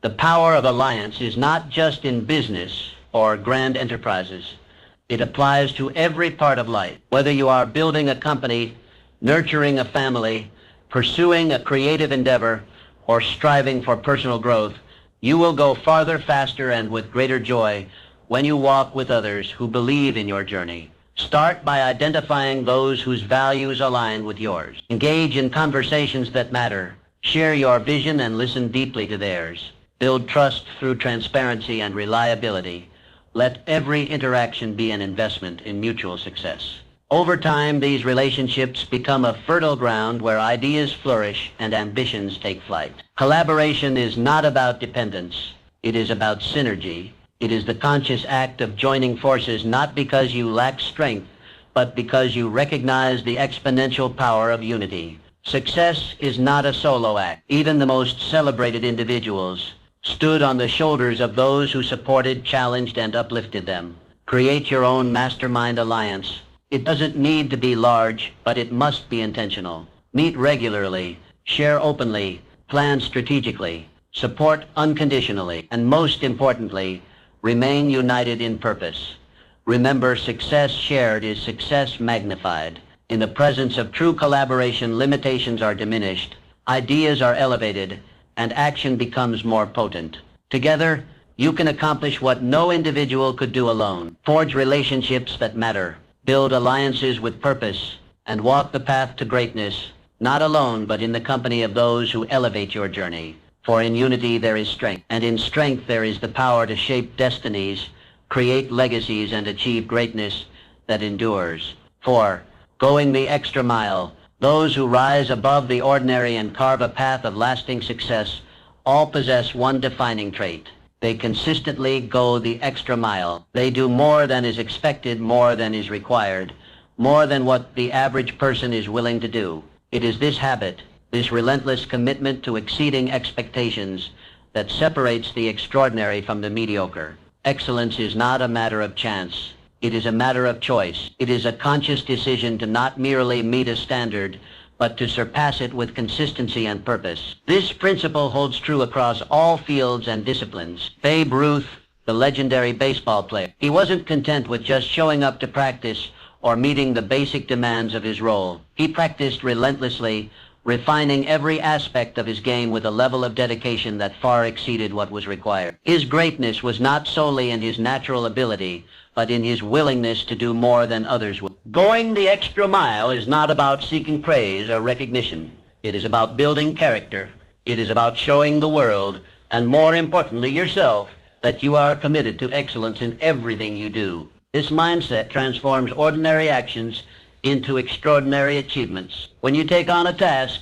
The power of alliance is not just in business or grand enterprises. It applies to every part of life. Whether you are building a company, nurturing a family, pursuing a creative endeavor, or striving for personal growth, you will go farther, faster, and with greater joy when you walk with others who believe in your journey. Start by identifying those whose values align with yours. Engage in conversations that matter. Share your vision and listen deeply to theirs. Build trust through transparency and reliability. Let every interaction be an investment in mutual success. Over time, these relationships become a fertile ground where ideas flourish and ambitions take flight. Collaboration is not about dependence. It is about synergy. It is the conscious act of joining forces not because you lack strength, but because you recognize the exponential power of unity. Success is not a solo act. Even the most celebrated individuals stood on the shoulders of those who supported, challenged, and uplifted them. Create your own mastermind alliance. It doesn't need to be large, but it must be intentional. Meet regularly, share openly, plan strategically, support unconditionally, and most importantly, remain united in purpose. Remember, success shared is success magnified. In the presence of true collaboration, limitations are diminished, ideas are elevated, and action becomes more potent. Together, you can accomplish what no individual could do alone. Forge relationships that matter, build alliances with purpose, and walk the path to greatness, not alone, but in the company of those who elevate your journey. For in unity there is strength, and in strength there is the power to shape destinies, create legacies, and achieve greatness that endures. 4. Going the extra mile. Those who rise above the ordinary and carve a path of lasting success all possess one defining trait. They consistently go the extra mile. They do more than is expected, more than is required, more than what the average person is willing to do. It is this habit, this relentless commitment to exceeding expectations, that separates the extraordinary from the mediocre. Excellence is not a matter of chance. It is a matter of choice. It is a conscious decision to not merely meet a standard, but to surpass it with consistency and purpose. This principle holds true across all fields and disciplines. Babe Ruth, the legendary baseball player, he wasn't content with just showing up to practice or meeting the basic demands of his role. He practiced relentlessly, refining every aspect of his game with a level of dedication that far exceeded what was required. His greatness was not solely in his natural ability, but in his willingness to do more than others would. Going the extra mile is not about seeking praise or recognition. It is about building character. It is about showing the world, and more importantly yourself, that you are committed to excellence in everything you do. This mindset transforms ordinary actions into extraordinary achievements. When you take on a task,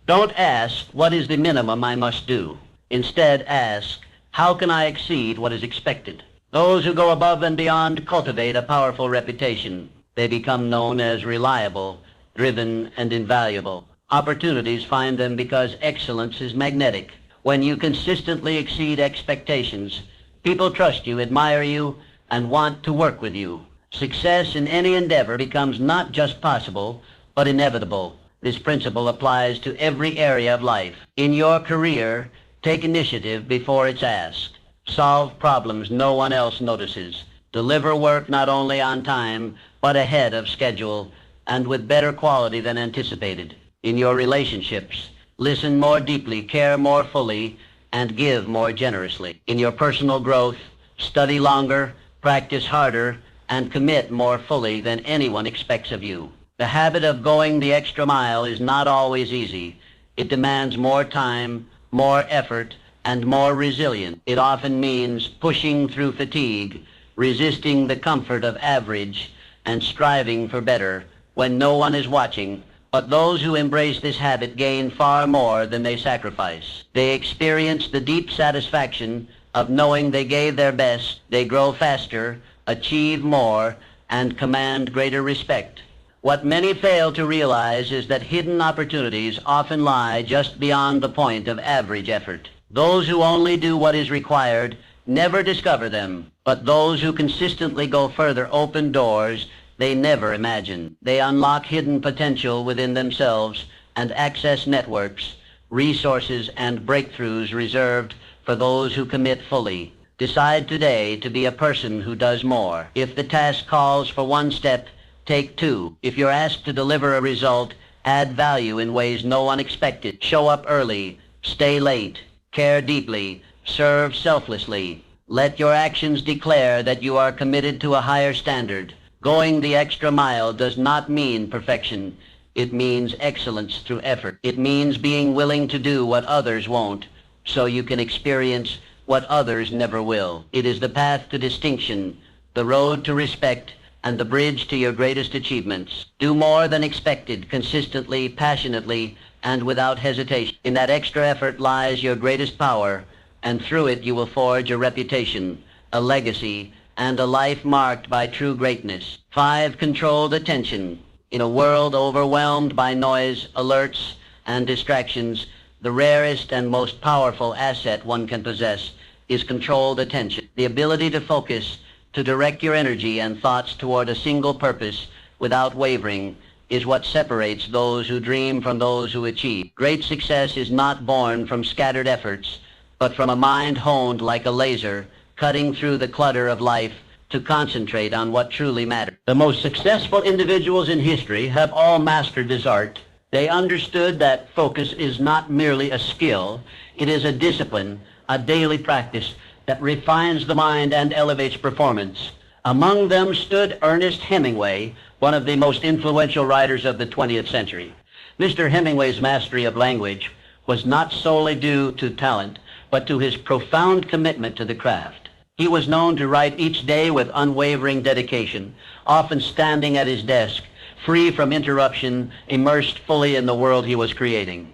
don't ask, what is the minimum I must do? Instead, ask, how can I exceed what is expected? Those who go above and beyond cultivate a powerful reputation. They become known as reliable, driven, and invaluable. Opportunities find them because excellence is magnetic. When you consistently exceed expectations, people trust you, admire you, and want to work with you. Success in any endeavor becomes not just possible, but inevitable. This principle applies to every area of life. In your career, take initiative before it's asked. Solve problems no one else notices. Deliver work not only on time, but ahead of schedule, and with better quality than anticipated. In your relationships, listen more deeply, care more fully, and give more generously. In your personal growth, study longer, practice harder, and commit more fully than anyone expects of you. The habit of going the extra mile is not always easy. It demands more time, more effort, and more resilience. It often means pushing through fatigue, resisting the comfort of average, and striving for better when no one is watching. But those who embrace this habit gain far more than they sacrifice. They experience the deep satisfaction of knowing they gave their best. They grow faster, achieve more, and command greater respect. What many fail to realize is that hidden opportunities often lie just beyond the point of average effort. Those who only do what is required never discover them, but those who consistently go further open doors they never imagined. They unlock hidden potential within themselves and access networks, resources, and breakthroughs reserved for those who commit fully. Decide today to be a person who does more. If the task calls for one step, take two. If you're asked to deliver a result, add value in ways no one expected. Show up early, stay late, care deeply, serve selflessly. Let your actions declare that you are committed to a higher standard. Going the extra mile does not mean perfection. It means excellence through effort. It means being willing to do what others won't, so you can experience what others never will. It is the path to distinction, the road to respect, and the bridge to your greatest achievements. Do more than expected, consistently, passionately, and without hesitation. In that extra effort lies your greatest power and through it you will forge a reputation, a legacy, and a life marked by true greatness. 5. Controlled attention. In a world overwhelmed by noise, alerts, and distractions, the rarest and most powerful asset one can possess is controlled attention. The ability to focus, to direct your energy and thoughts toward a single purpose without wavering, is what separates those who dream from those who achieve. Great success is not born from scattered efforts, but from a mind honed like a laser, cutting through the clutter of life to concentrate on what truly matters. The most successful individuals in history have all mastered this art. They understood that focus is not merely a skill, it is a discipline, a daily practice that refines the mind and elevates performance. Among them stood Ernest Hemingway, one of the most influential writers of the 20th century. Mr. Hemingway's mastery of language was not solely due to talent, but to his profound commitment to the craft. He was known to write each day with unwavering dedication, often standing at his desk, free from interruption, immersed fully in the world he was creating.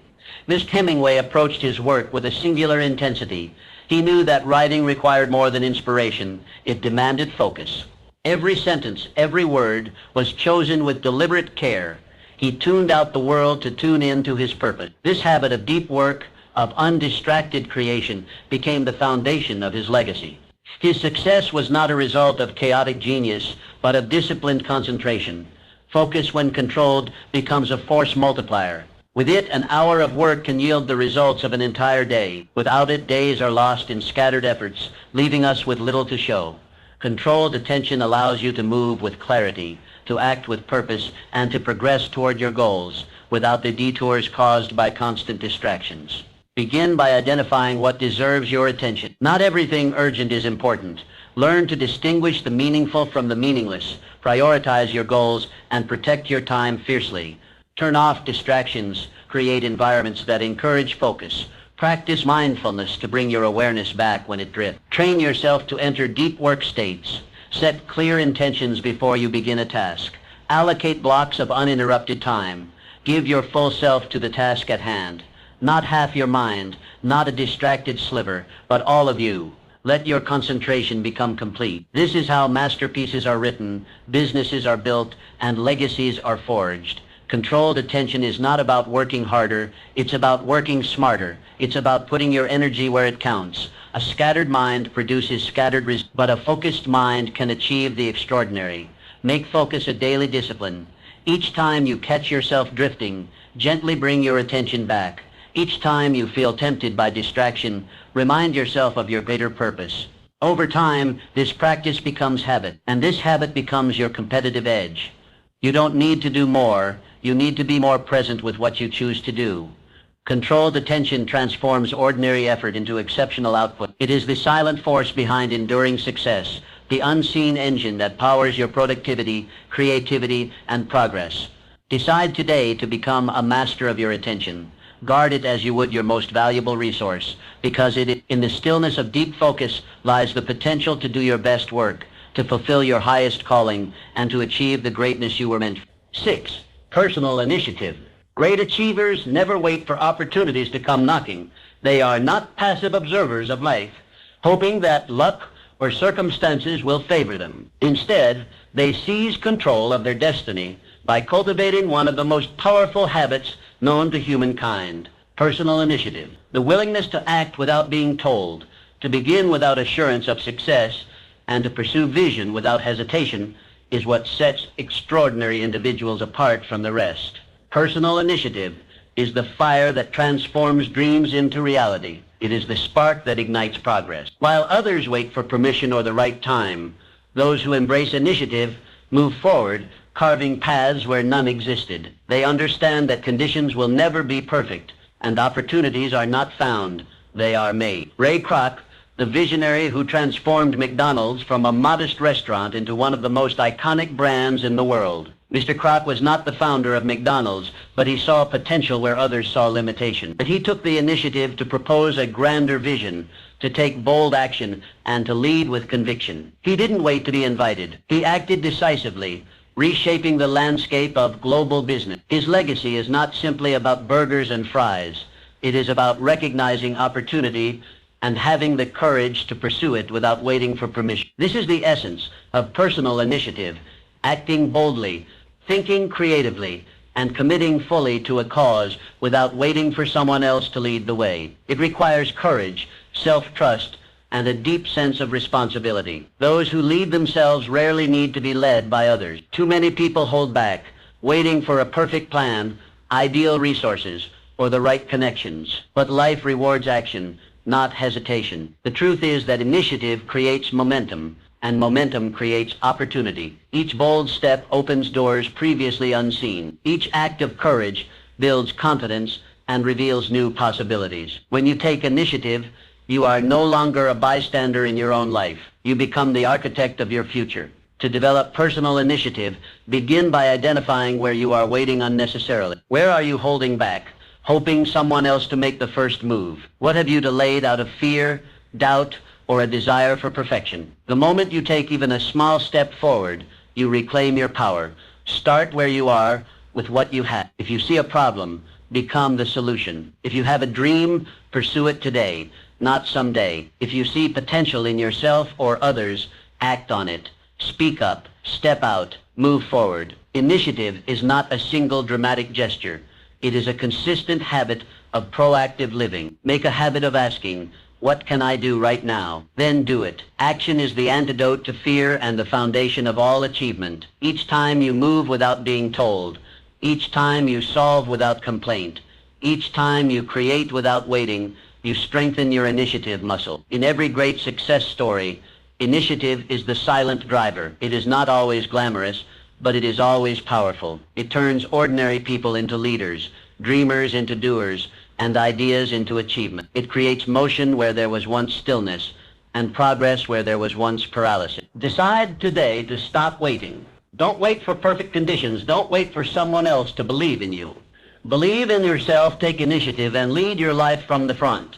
Mr. Hemingway approached his work with a singular intensity. He knew that writing required more than inspiration. It demanded focus. Every sentence, every word was chosen with deliberate care. He tuned out the world to tune in to his purpose. This habit of deep work, of undistracted creation, became the foundation of his legacy. His success was not a result of chaotic genius, but of disciplined concentration. Focus, when controlled, becomes a force multiplier. With it, an hour of work can yield the results of an entire day. Without it, days are lost in scattered efforts, leaving us with little to show. Controlled attention allows you to move with clarity, to act with purpose, and to progress toward your goals without the detours caused by constant distractions. Begin by identifying what deserves your attention. Not everything urgent is important. Learn to distinguish the meaningful from the meaningless. Prioritize your goals and protect your time fiercely. Turn off distractions. Create environments that encourage focus. Practice mindfulness to bring your awareness back when it drifts. Train yourself to enter deep work states. Set clear intentions before you begin a task. Allocate blocks of uninterrupted time. Give your full self to the task at hand. Not half your mind, not a distracted sliver, but all of you. Let your concentration become complete. This is how masterpieces are written, businesses are built, and legacies are forged. Controlled attention is not about working harder, it's about working smarter. It's about putting your energy where it counts. A scattered mind produces scattered results, but a focused mind can achieve the extraordinary. Make focus a daily discipline. Each time you catch yourself drifting, gently bring your attention back. Each time you feel tempted by distraction, remind yourself of your greater purpose. Over time, this practice becomes habit, and this habit becomes your competitive edge. You don't need to do more. You need to be more present with what you choose to do. Controlled attention transforms ordinary effort into exceptional output. It is the silent force behind enduring success, the unseen engine that powers your productivity, creativity, and progress. Decide today to become a master of your attention. Guard it as you would your most valuable resource, because in the stillness of deep focus lies the potential to do your best work, to fulfill your highest calling, and to achieve the greatness you were meant for. 6. Personal initiative. Great achievers never wait for opportunities to come knocking. They are not passive observers of life, hoping that luck or circumstances will favor them. Instead, they seize control of their destiny by cultivating one of the most powerful habits known to humankind: personal initiative. The willingness to act without being told, to begin without assurance of success, and to pursue vision without hesitation is what sets extraordinary individuals apart from the rest. Personal initiative is the fire that transforms dreams into reality. It is the spark that ignites progress. While others wait for permission or the right time, those who embrace initiative move forward, carving paths where none existed. They understand that conditions will never be perfect, and opportunities are not found, they are made. Ray Kroc, the visionary who transformed McDonald's from a modest restaurant into one of the most iconic brands in the world. Mr. Kroc was not the founder of McDonald's, but he saw potential where others saw limitation. But he took the initiative to propose a grander vision, to take bold action, and to lead with conviction. He didn't wait to be invited. He acted decisively, reshaping the landscape of global business. His legacy is not simply about burgers and fries. It is about recognizing opportunity, and having the courage to pursue it without waiting for permission. This is the essence of personal initiative, acting boldly, thinking creatively, and committing fully to a cause without waiting for someone else to lead the way. It requires courage, self-trust, and a deep sense of responsibility. Those who lead themselves rarely need to be led by others. Too many people hold back, waiting for a perfect plan, ideal resources, or the right connections. But life rewards action, not hesitation. The truth is that initiative creates momentum, and momentum creates opportunity. Each bold step opens doors previously unseen. Each act of courage builds confidence and reveals new possibilities. When you take initiative, you are no longer a bystander in your own life. You become the architect of your future. To develop personal initiative, begin by identifying where you are waiting unnecessarily. Where are you holding back, hoping someone else to make the first move? What have you delayed out of fear, doubt, or a desire for perfection? The moment you take even a small step forward, you reclaim your power. Start where you are with what you have. If you see a problem, become the solution. If you have a dream, pursue it today, not someday. If you see potential in yourself or others, act on it. Speak up, step out, move forward. Initiative is not a single dramatic gesture. It is a consistent habit of proactive living. Make a habit of asking, what can I do right now? Then do it. Action is the antidote to fear and the foundation of all achievement. Each time you move without being told, each time you solve without complaint, each time you create without waiting, you strengthen your initiative muscle. In every great success story, initiative is the silent driver. It is not always glamorous, but it is always powerful. It turns ordinary people into leaders, dreamers into doers, and ideas into achievement. It creates motion where there was once stillness, and progress where there was once paralysis. Decide today to stop waiting. Don't wait for perfect conditions. Don't wait for someone else to believe in you. Believe in yourself, take initiative, and lead your life from the front.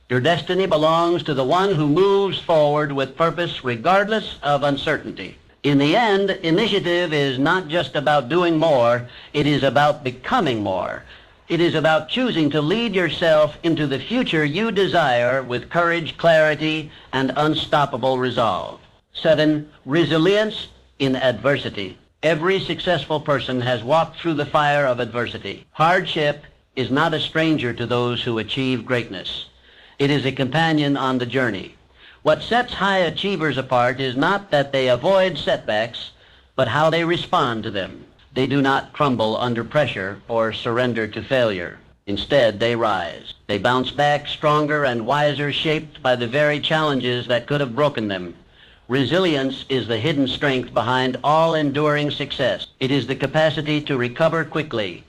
Your destiny belongs to the one who moves forward with purpose regardless of uncertainty. In the end, initiative is not just about doing more, it is about becoming more. It is about choosing to lead yourself into the future you desire with courage, clarity, and unstoppable resolve. 7. Resilience in adversity. Every successful person has walked through the fire of adversity. Hardship is not a stranger to those who achieve greatness. It is a companion on the journey. What sets high achievers apart is not that they avoid setbacks, but how they respond to them. They do not crumble under pressure or surrender to failure. Instead, they rise. They bounce back stronger and wiser, shaped by the very challenges that could have broken them. Resilience is the hidden strength behind all enduring success. It is the capacity to recover quickly,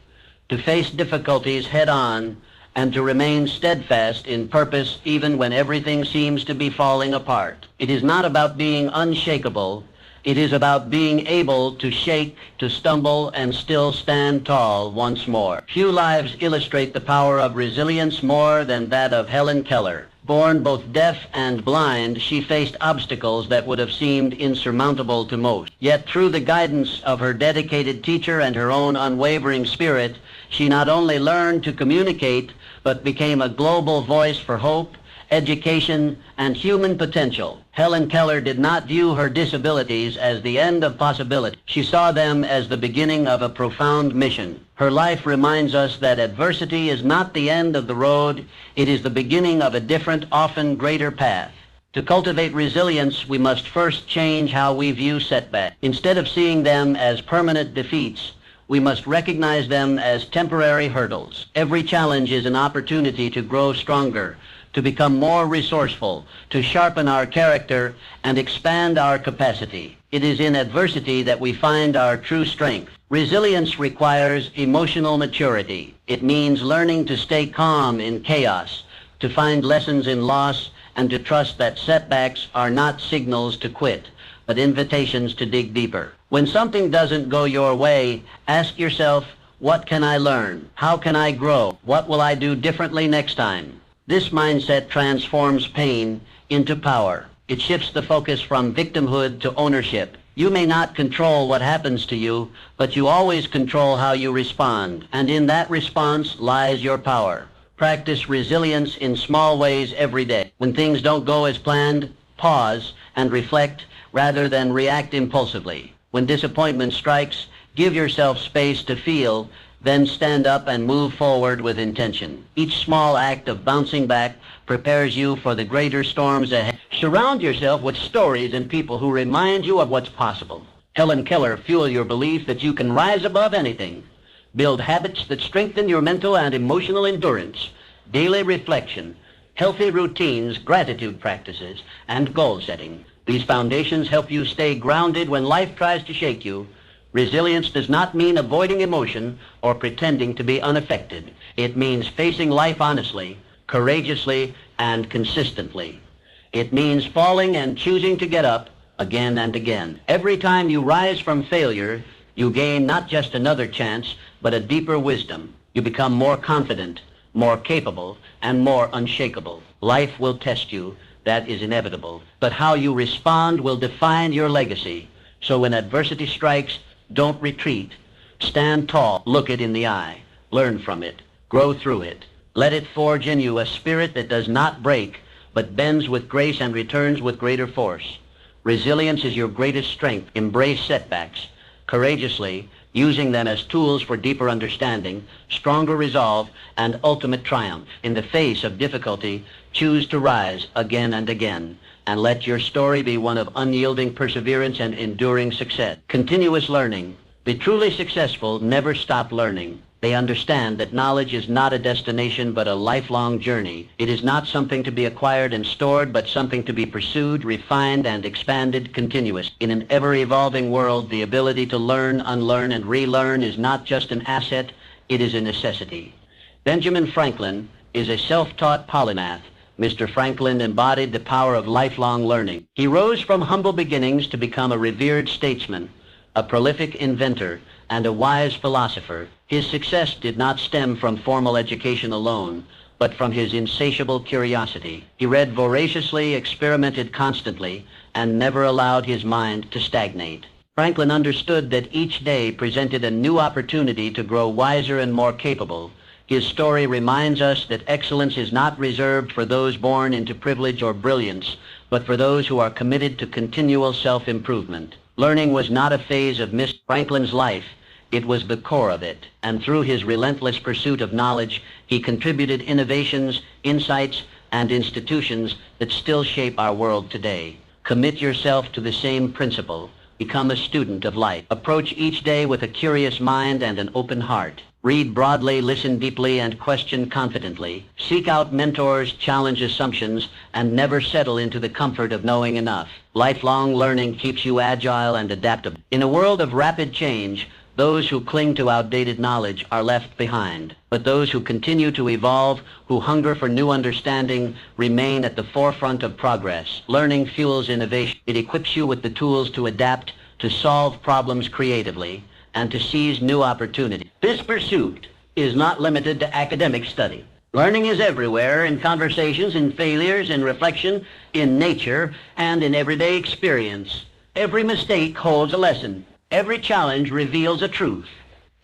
to face difficulties head-on, and to remain steadfast in purpose even when everything seems to be falling apart. It is not about being unshakable. It is about being able to shake, to stumble, and still stand tall once more. Few lives illustrate the power of resilience more than that of Helen Keller. Born both deaf and blind, she faced obstacles that would have seemed insurmountable to most. Yet through the guidance of her dedicated teacher and her own unwavering spirit, she not only learned to communicate, but became a global voice for hope, education, and human potential. Helen Keller did not view her disabilities as the end of possibility. She saw them as the beginning of a profound mission. Her life reminds us that adversity is not the end of the road. It is the beginning of a different, often greater path. To cultivate resilience, we must first change how we view setbacks. Instead of seeing them as permanent defeats, we must recognize them as temporary hurdles. Every challenge is an opportunity to grow stronger, to become more resourceful, to sharpen our character, and expand our capacity. It is in adversity that we find our true strength. Resilience requires emotional maturity. It means learning to stay calm in chaos, to find lessons in loss, and to trust that setbacks are not signals to quit, but invitations to dig deeper. When something doesn't go your way, ask yourself, what can I learn? How can I grow? What will I do differently next time? This mindset transforms pain into power. It shifts the focus from victimhood to ownership. You may not control what happens to you, but you always control how you respond. And in that response lies your power. Practice resilience in small ways every day. When things don't go as planned, pause and reflect rather than react impulsively. When disappointment strikes, give yourself space to feel, then stand up and move forward with intention. Each small act of bouncing back prepares you for the greater storms ahead. Surround yourself with stories and people who remind you of what's possible. Helen Keller, fuel your belief that you can rise above anything. Build habits that strengthen your mental and emotional endurance. Daily reflection, healthy routines, gratitude practices, and goal setting. These foundations help you stay grounded when life tries to shake you. Resilience does not mean avoiding emotion or pretending to be unaffected. It means facing life honestly, courageously, and consistently. It means falling and choosing to get up again and again. Every time you rise from failure, you gain not just another chance, but a deeper wisdom. You become more confident, more capable, and more unshakable. Life will test you. That is inevitable. But how you respond will define your legacy. So when adversity strikes, don't retreat. Stand tall. Look it in the eye. Learn from it. Grow through it. Let it forge in you a spirit that does not break, but bends with grace and returns with greater force. Resilience is your greatest strength. Embrace setbacks courageously, using them as tools for deeper understanding, stronger resolve, and ultimate triumph. In the face of difficulty, choose to rise again and again, and let your story be one of unyielding perseverance and enduring success. Continuous learning. The truly successful never stop learning. They understand that knowledge is not a destination but a lifelong journey. It is not something to be acquired and stored, but something to be pursued, refined, and expanded continuously. In an ever-evolving world, the ability to learn, unlearn, and relearn is not just an asset, it is a necessity. Benjamin Franklin is a self-taught polymath. Mr. Franklin embodied the power of lifelong learning. He rose from humble beginnings to become a revered statesman, a prolific inventor, and a wise philosopher. His success did not stem from formal education alone, but from his insatiable curiosity. He read voraciously, experimented constantly, and never allowed his mind to stagnate. Franklin understood that each day presented a new opportunity to grow wiser and more capable. His story reminds us that excellence is not reserved for those born into privilege or brilliance, but for those who are committed to continual self-improvement. Learning was not a phase of Mr. Franklin's life. It was the core of it. And through his relentless pursuit of knowledge, he contributed innovations, insights, and institutions that still shape our world today. Commit yourself to the same principle. Become a student of life. Approach each day with a curious mind and an open heart. Read broadly, listen deeply, and question confidently. Seek out mentors, challenge assumptions, and never settle into the comfort of knowing enough. Lifelong learning keeps you agile and adaptable. In a world of rapid change, those who cling to outdated knowledge are left behind. But those who continue to evolve, who hunger for new understanding, remain at the forefront of progress. Learning fuels innovation. It equips you with the tools to adapt, to solve problems creatively, and to seize new opportunities. This pursuit is not limited to academic study. Learning is everywhere, in conversations, in failures, in reflection, in nature, and in everyday experience. Every mistake holds a lesson. Every challenge reveals a truth.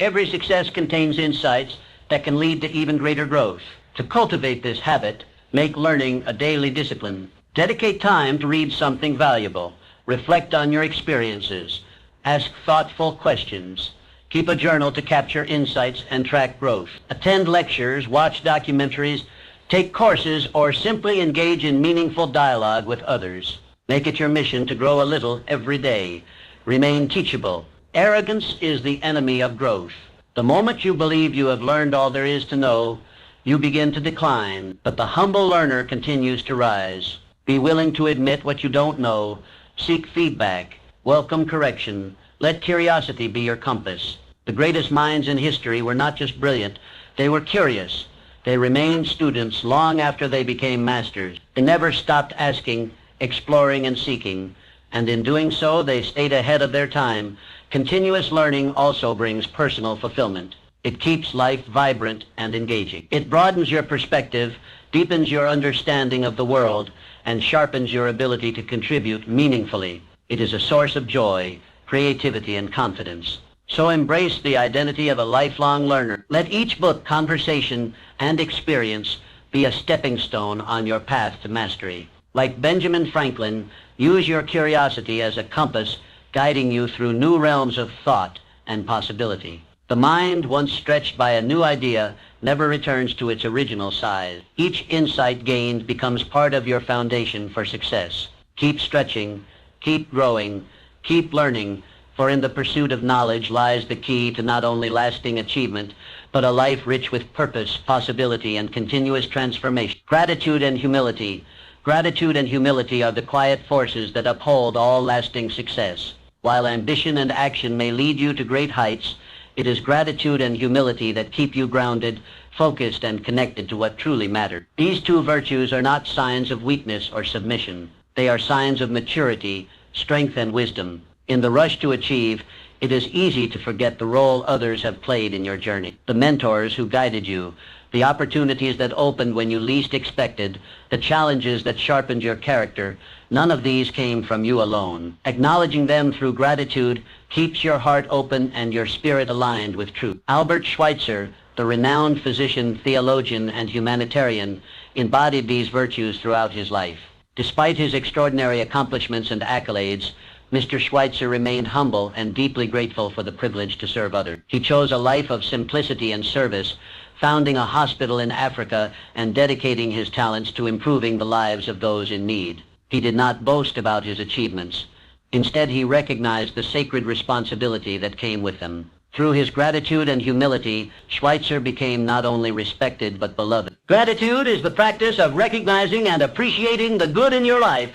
Every success contains insights that can lead to even greater growth. To cultivate this habit, make learning a daily discipline. Dedicate time to read something valuable. Reflect on your experiences. Ask thoughtful questions. Keep a journal to capture insights and track growth. Attend lectures, watch documentaries, take courses, or simply engage in meaningful dialogue with others. Make it your mission to grow a little every day. Remain teachable. Arrogance is the enemy of growth. The moment you believe you have learned all there is to know, you begin to decline. But the humble learner continues to rise. Be willing to admit what you don't know. Seek feedback. Welcome correction. Let curiosity be your compass. The greatest minds in history were not just brilliant, they were curious. They remained students long after they became masters. They never stopped asking, exploring, and seeking. And in doing so, they stayed ahead of their time. Continuous learning also brings personal fulfillment. It keeps life vibrant and engaging. It broadens your perspective, deepens your understanding of the world, and sharpens your ability to contribute meaningfully. It is a source of joy, creativity, and confidence. So embrace the identity of a lifelong learner. Let each book, conversation, and experience be a stepping stone on your path to mastery. Like Benjamin Franklin, use your curiosity as a compass guiding you through new realms of thought and possibility. The mind, once stretched by a new idea, never returns to its original size. Each insight gained becomes part of your foundation for success. Keep stretching, keep growing, keep learning, for in the pursuit of knowledge lies the key to not only lasting achievement, but a life rich with purpose, possibility, and continuous transformation. Gratitude and humility. Gratitude and humility are the quiet forces that uphold all lasting success. While ambition and action may lead you to great heights, it is gratitude and humility that keep you grounded, focused, and connected to what truly matters. These two virtues are not signs of weakness or submission. They are signs of maturity, strength, and wisdom. In the rush to achieve, it is easy to forget the role others have played in your journey. The mentors who guided you, the opportunities that opened when you least expected, the challenges that sharpened your character, none of these came from you alone. Acknowledging them through gratitude keeps your heart open and your spirit aligned with truth. Albert Schweitzer, the renowned physician, theologian, and humanitarian, embodied these virtues throughout his life. Despite his extraordinary accomplishments and accolades, Mr. Schweitzer remained humble and deeply grateful for the privilege to serve others. He chose a life of simplicity and service, founding a hospital in Africa and dedicating his talents to improving the lives of those in need. He did not boast about his achievements. Instead, he recognized the sacred responsibility that came with them. Through his gratitude and humility, Schweitzer became not only respected but beloved. Gratitude is the practice of recognizing and appreciating the good in your life.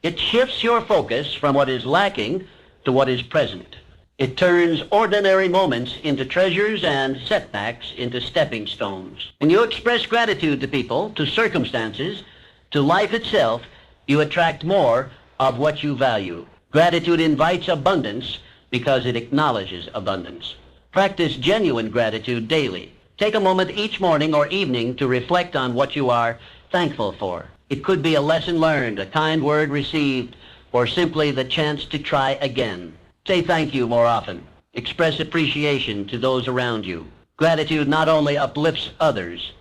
It shifts your focus from what is lacking to what is present. It turns ordinary moments into treasures and setbacks into stepping stones. When you express gratitude to people, to circumstances, to life itself, you attract more of what you value. Gratitude invites abundance because it acknowledges abundance. Practice genuine gratitude daily. Take a moment each morning or evening to reflect on what you are thankful for. It could be a lesson learned, a kind word received, or simply the chance to try again. Say thank you more often. Express appreciation to those around you. Gratitude not only uplifts others,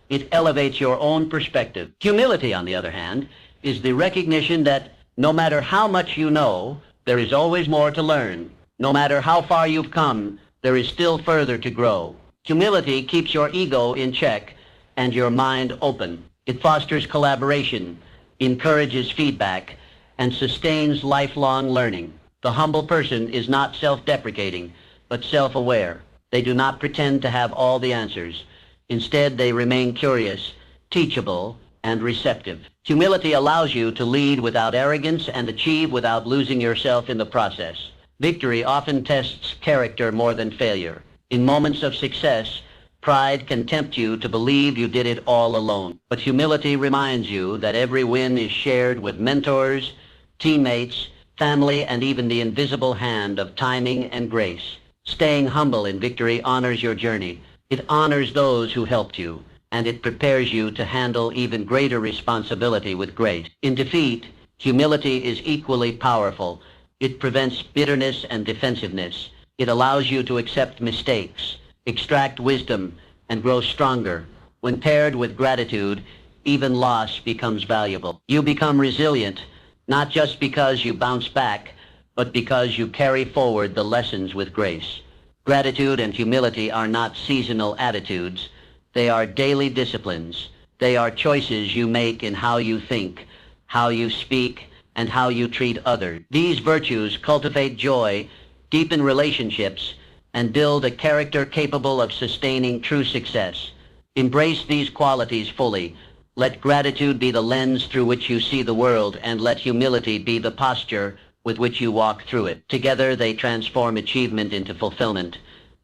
it elevates your own perspective. Humility, on the other hand, is the recognition that no matter how much you know, there is always more to learn. No matter how far you've come, there is still further to grow. Humility keeps your ego in check and your mind open. It fosters collaboration, encourages feedback, and sustains lifelong learning. The humble person is not self-deprecating, but self-aware. They do not pretend to have all the answers. Instead, they remain curious, teachable, and receptive. Humility allows you to lead without arrogance and achieve without losing yourself in the process. Victory often tests character more than failure. In moments of success, pride can tempt you to believe you did it all alone. But humility reminds you that every win is shared with mentors, teammates, family, and even the invisible hand of timing and grace. Staying humble in victory honors your journey. It honors those who helped you, and it prepares you to handle even greater responsibility with grace. In defeat, humility is equally powerful. It prevents bitterness and defensiveness. It allows you to accept mistakes, extract wisdom, and grow stronger. When paired with gratitude, even loss becomes valuable. You become resilient, not just because you bounce back, but because you carry forward the lessons with grace. Gratitude and humility are not seasonal attitudes. They are daily disciplines. They are choices you make in how you think, how you speak, and how you treat others. These virtues cultivate joy, deepen relationships, and build a character capable of sustaining true success. Embrace these qualities fully. Let gratitude be the lens through which you see the world, and let humility be the posture with which you walk through it. Together they transform achievement into fulfillment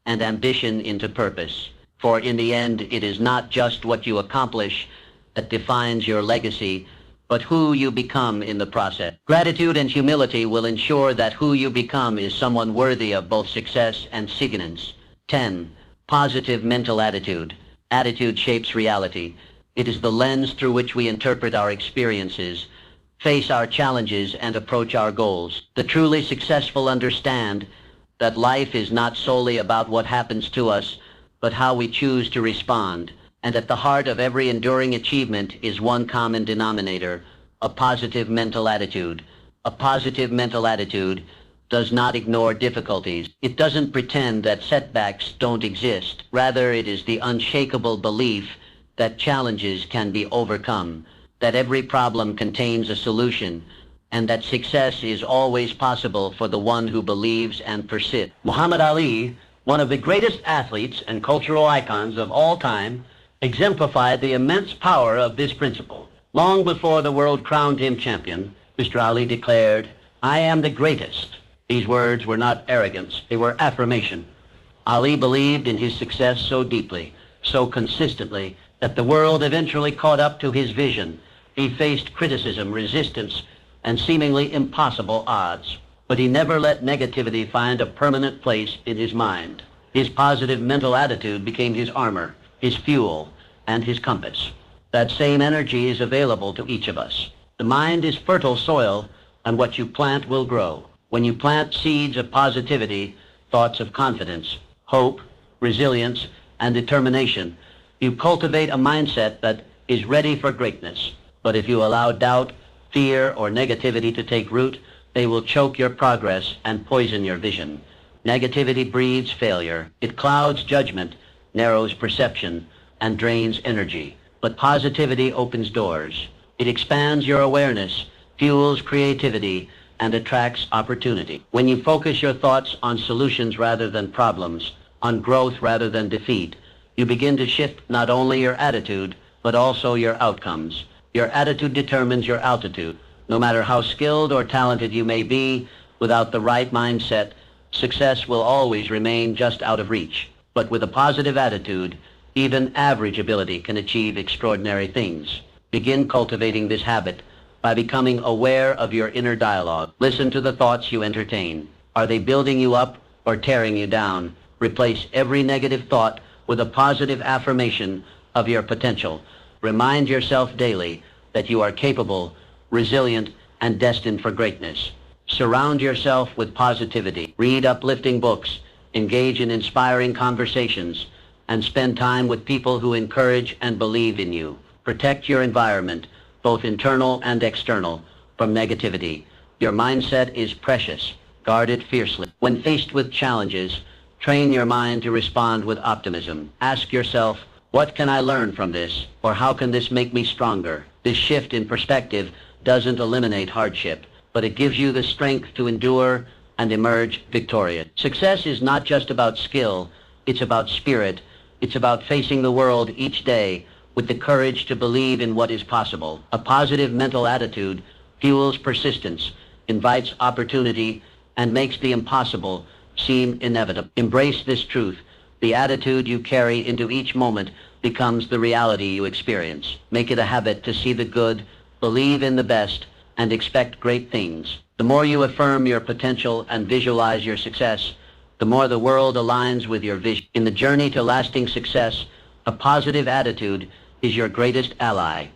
and ambition into purpose. For in the end, it is not just what you accomplish that defines your legacy, but who you become in the process. Gratitude and humility will ensure that who you become is someone worthy of both success and significance. 10. Positive mental attitude. Attitude shapes reality. It is the lens through which we interpret our experiences, face our challenges, and approach our goals. The truly successful understand that life is not solely about what happens to us, but how we choose to respond. And at the heart of every enduring achievement is one common denominator: a positive mental attitude. A positive mental attitude does not ignore difficulties. It doesn't pretend that setbacks don't exist. Rather, it is the unshakable belief that challenges can be overcome, that every problem contains a solution, and that success is always possible for the one who believes and persists. Muhammad Ali, one of the greatest athletes and cultural icons of all time, exemplified the immense power of this principle. Long before the world crowned him champion, Mr. Ali declared, "I am the greatest." These words were not arrogance, they were affirmation. Ali believed in his success so deeply, so consistently, that the world eventually caught up to his vision. He faced criticism, resistance, and seemingly impossible odds. But he never let negativity find a permanent place in his mind. His positive mental attitude became his armor, his fuel, and his compass. That same energy is available to each of us. The mind is fertile soil, and what you plant will grow. When you plant seeds of positivity, thoughts of confidence, hope, resilience, and determination, you cultivate a mindset that is ready for greatness. But if you allow doubt, fear, or negativity to take root, they will choke your progress and poison your vision. Negativity breeds failure. It clouds judgment, narrows perception, and drains energy. But positivity opens doors. It expands your awareness, fuels creativity, and attracts opportunity. When you focus your thoughts on solutions rather than problems, on growth rather than defeat, you begin to shift not only your attitude, but also your outcomes. Your attitude determines your altitude. No matter how skilled or talented you may be, without the right mindset, success will always remain just out of reach. But with a positive attitude, even average ability can achieve extraordinary things. Begin cultivating this habit by becoming aware of your inner dialogue. Listen to the thoughts you entertain. Are they building you up or tearing you down? Replace every negative thought with a positive affirmation of your potential. Remind yourself daily that you are capable, resilient, and destined for greatness. Surround yourself with positivity. Read uplifting books, engage in inspiring conversations, and spend time with people who encourage and believe in you. Protect your environment, both internal and external, from negativity. Your mindset is precious. Guard it fiercely. When faced with challenges, train your mind to respond with optimism. Ask yourself, what can I learn from this? Or how can this make me stronger? This shift in perspective doesn't eliminate hardship, but it gives you the strength to endure and emerge victorious. Success is not just about skill, it's about spirit. It's about facing the world each day with the courage to believe in what is possible. A positive mental attitude fuels persistence, invites opportunity, and makes the impossible seem inevitable. Embrace this truth. The attitude you carry into each moment becomes the reality you experience. Make it a habit to see the good, believe in the best, and expect great things. The more you affirm your potential and visualize your success, the more the world aligns with your vision. In the journey to lasting success, a positive attitude is your greatest ally.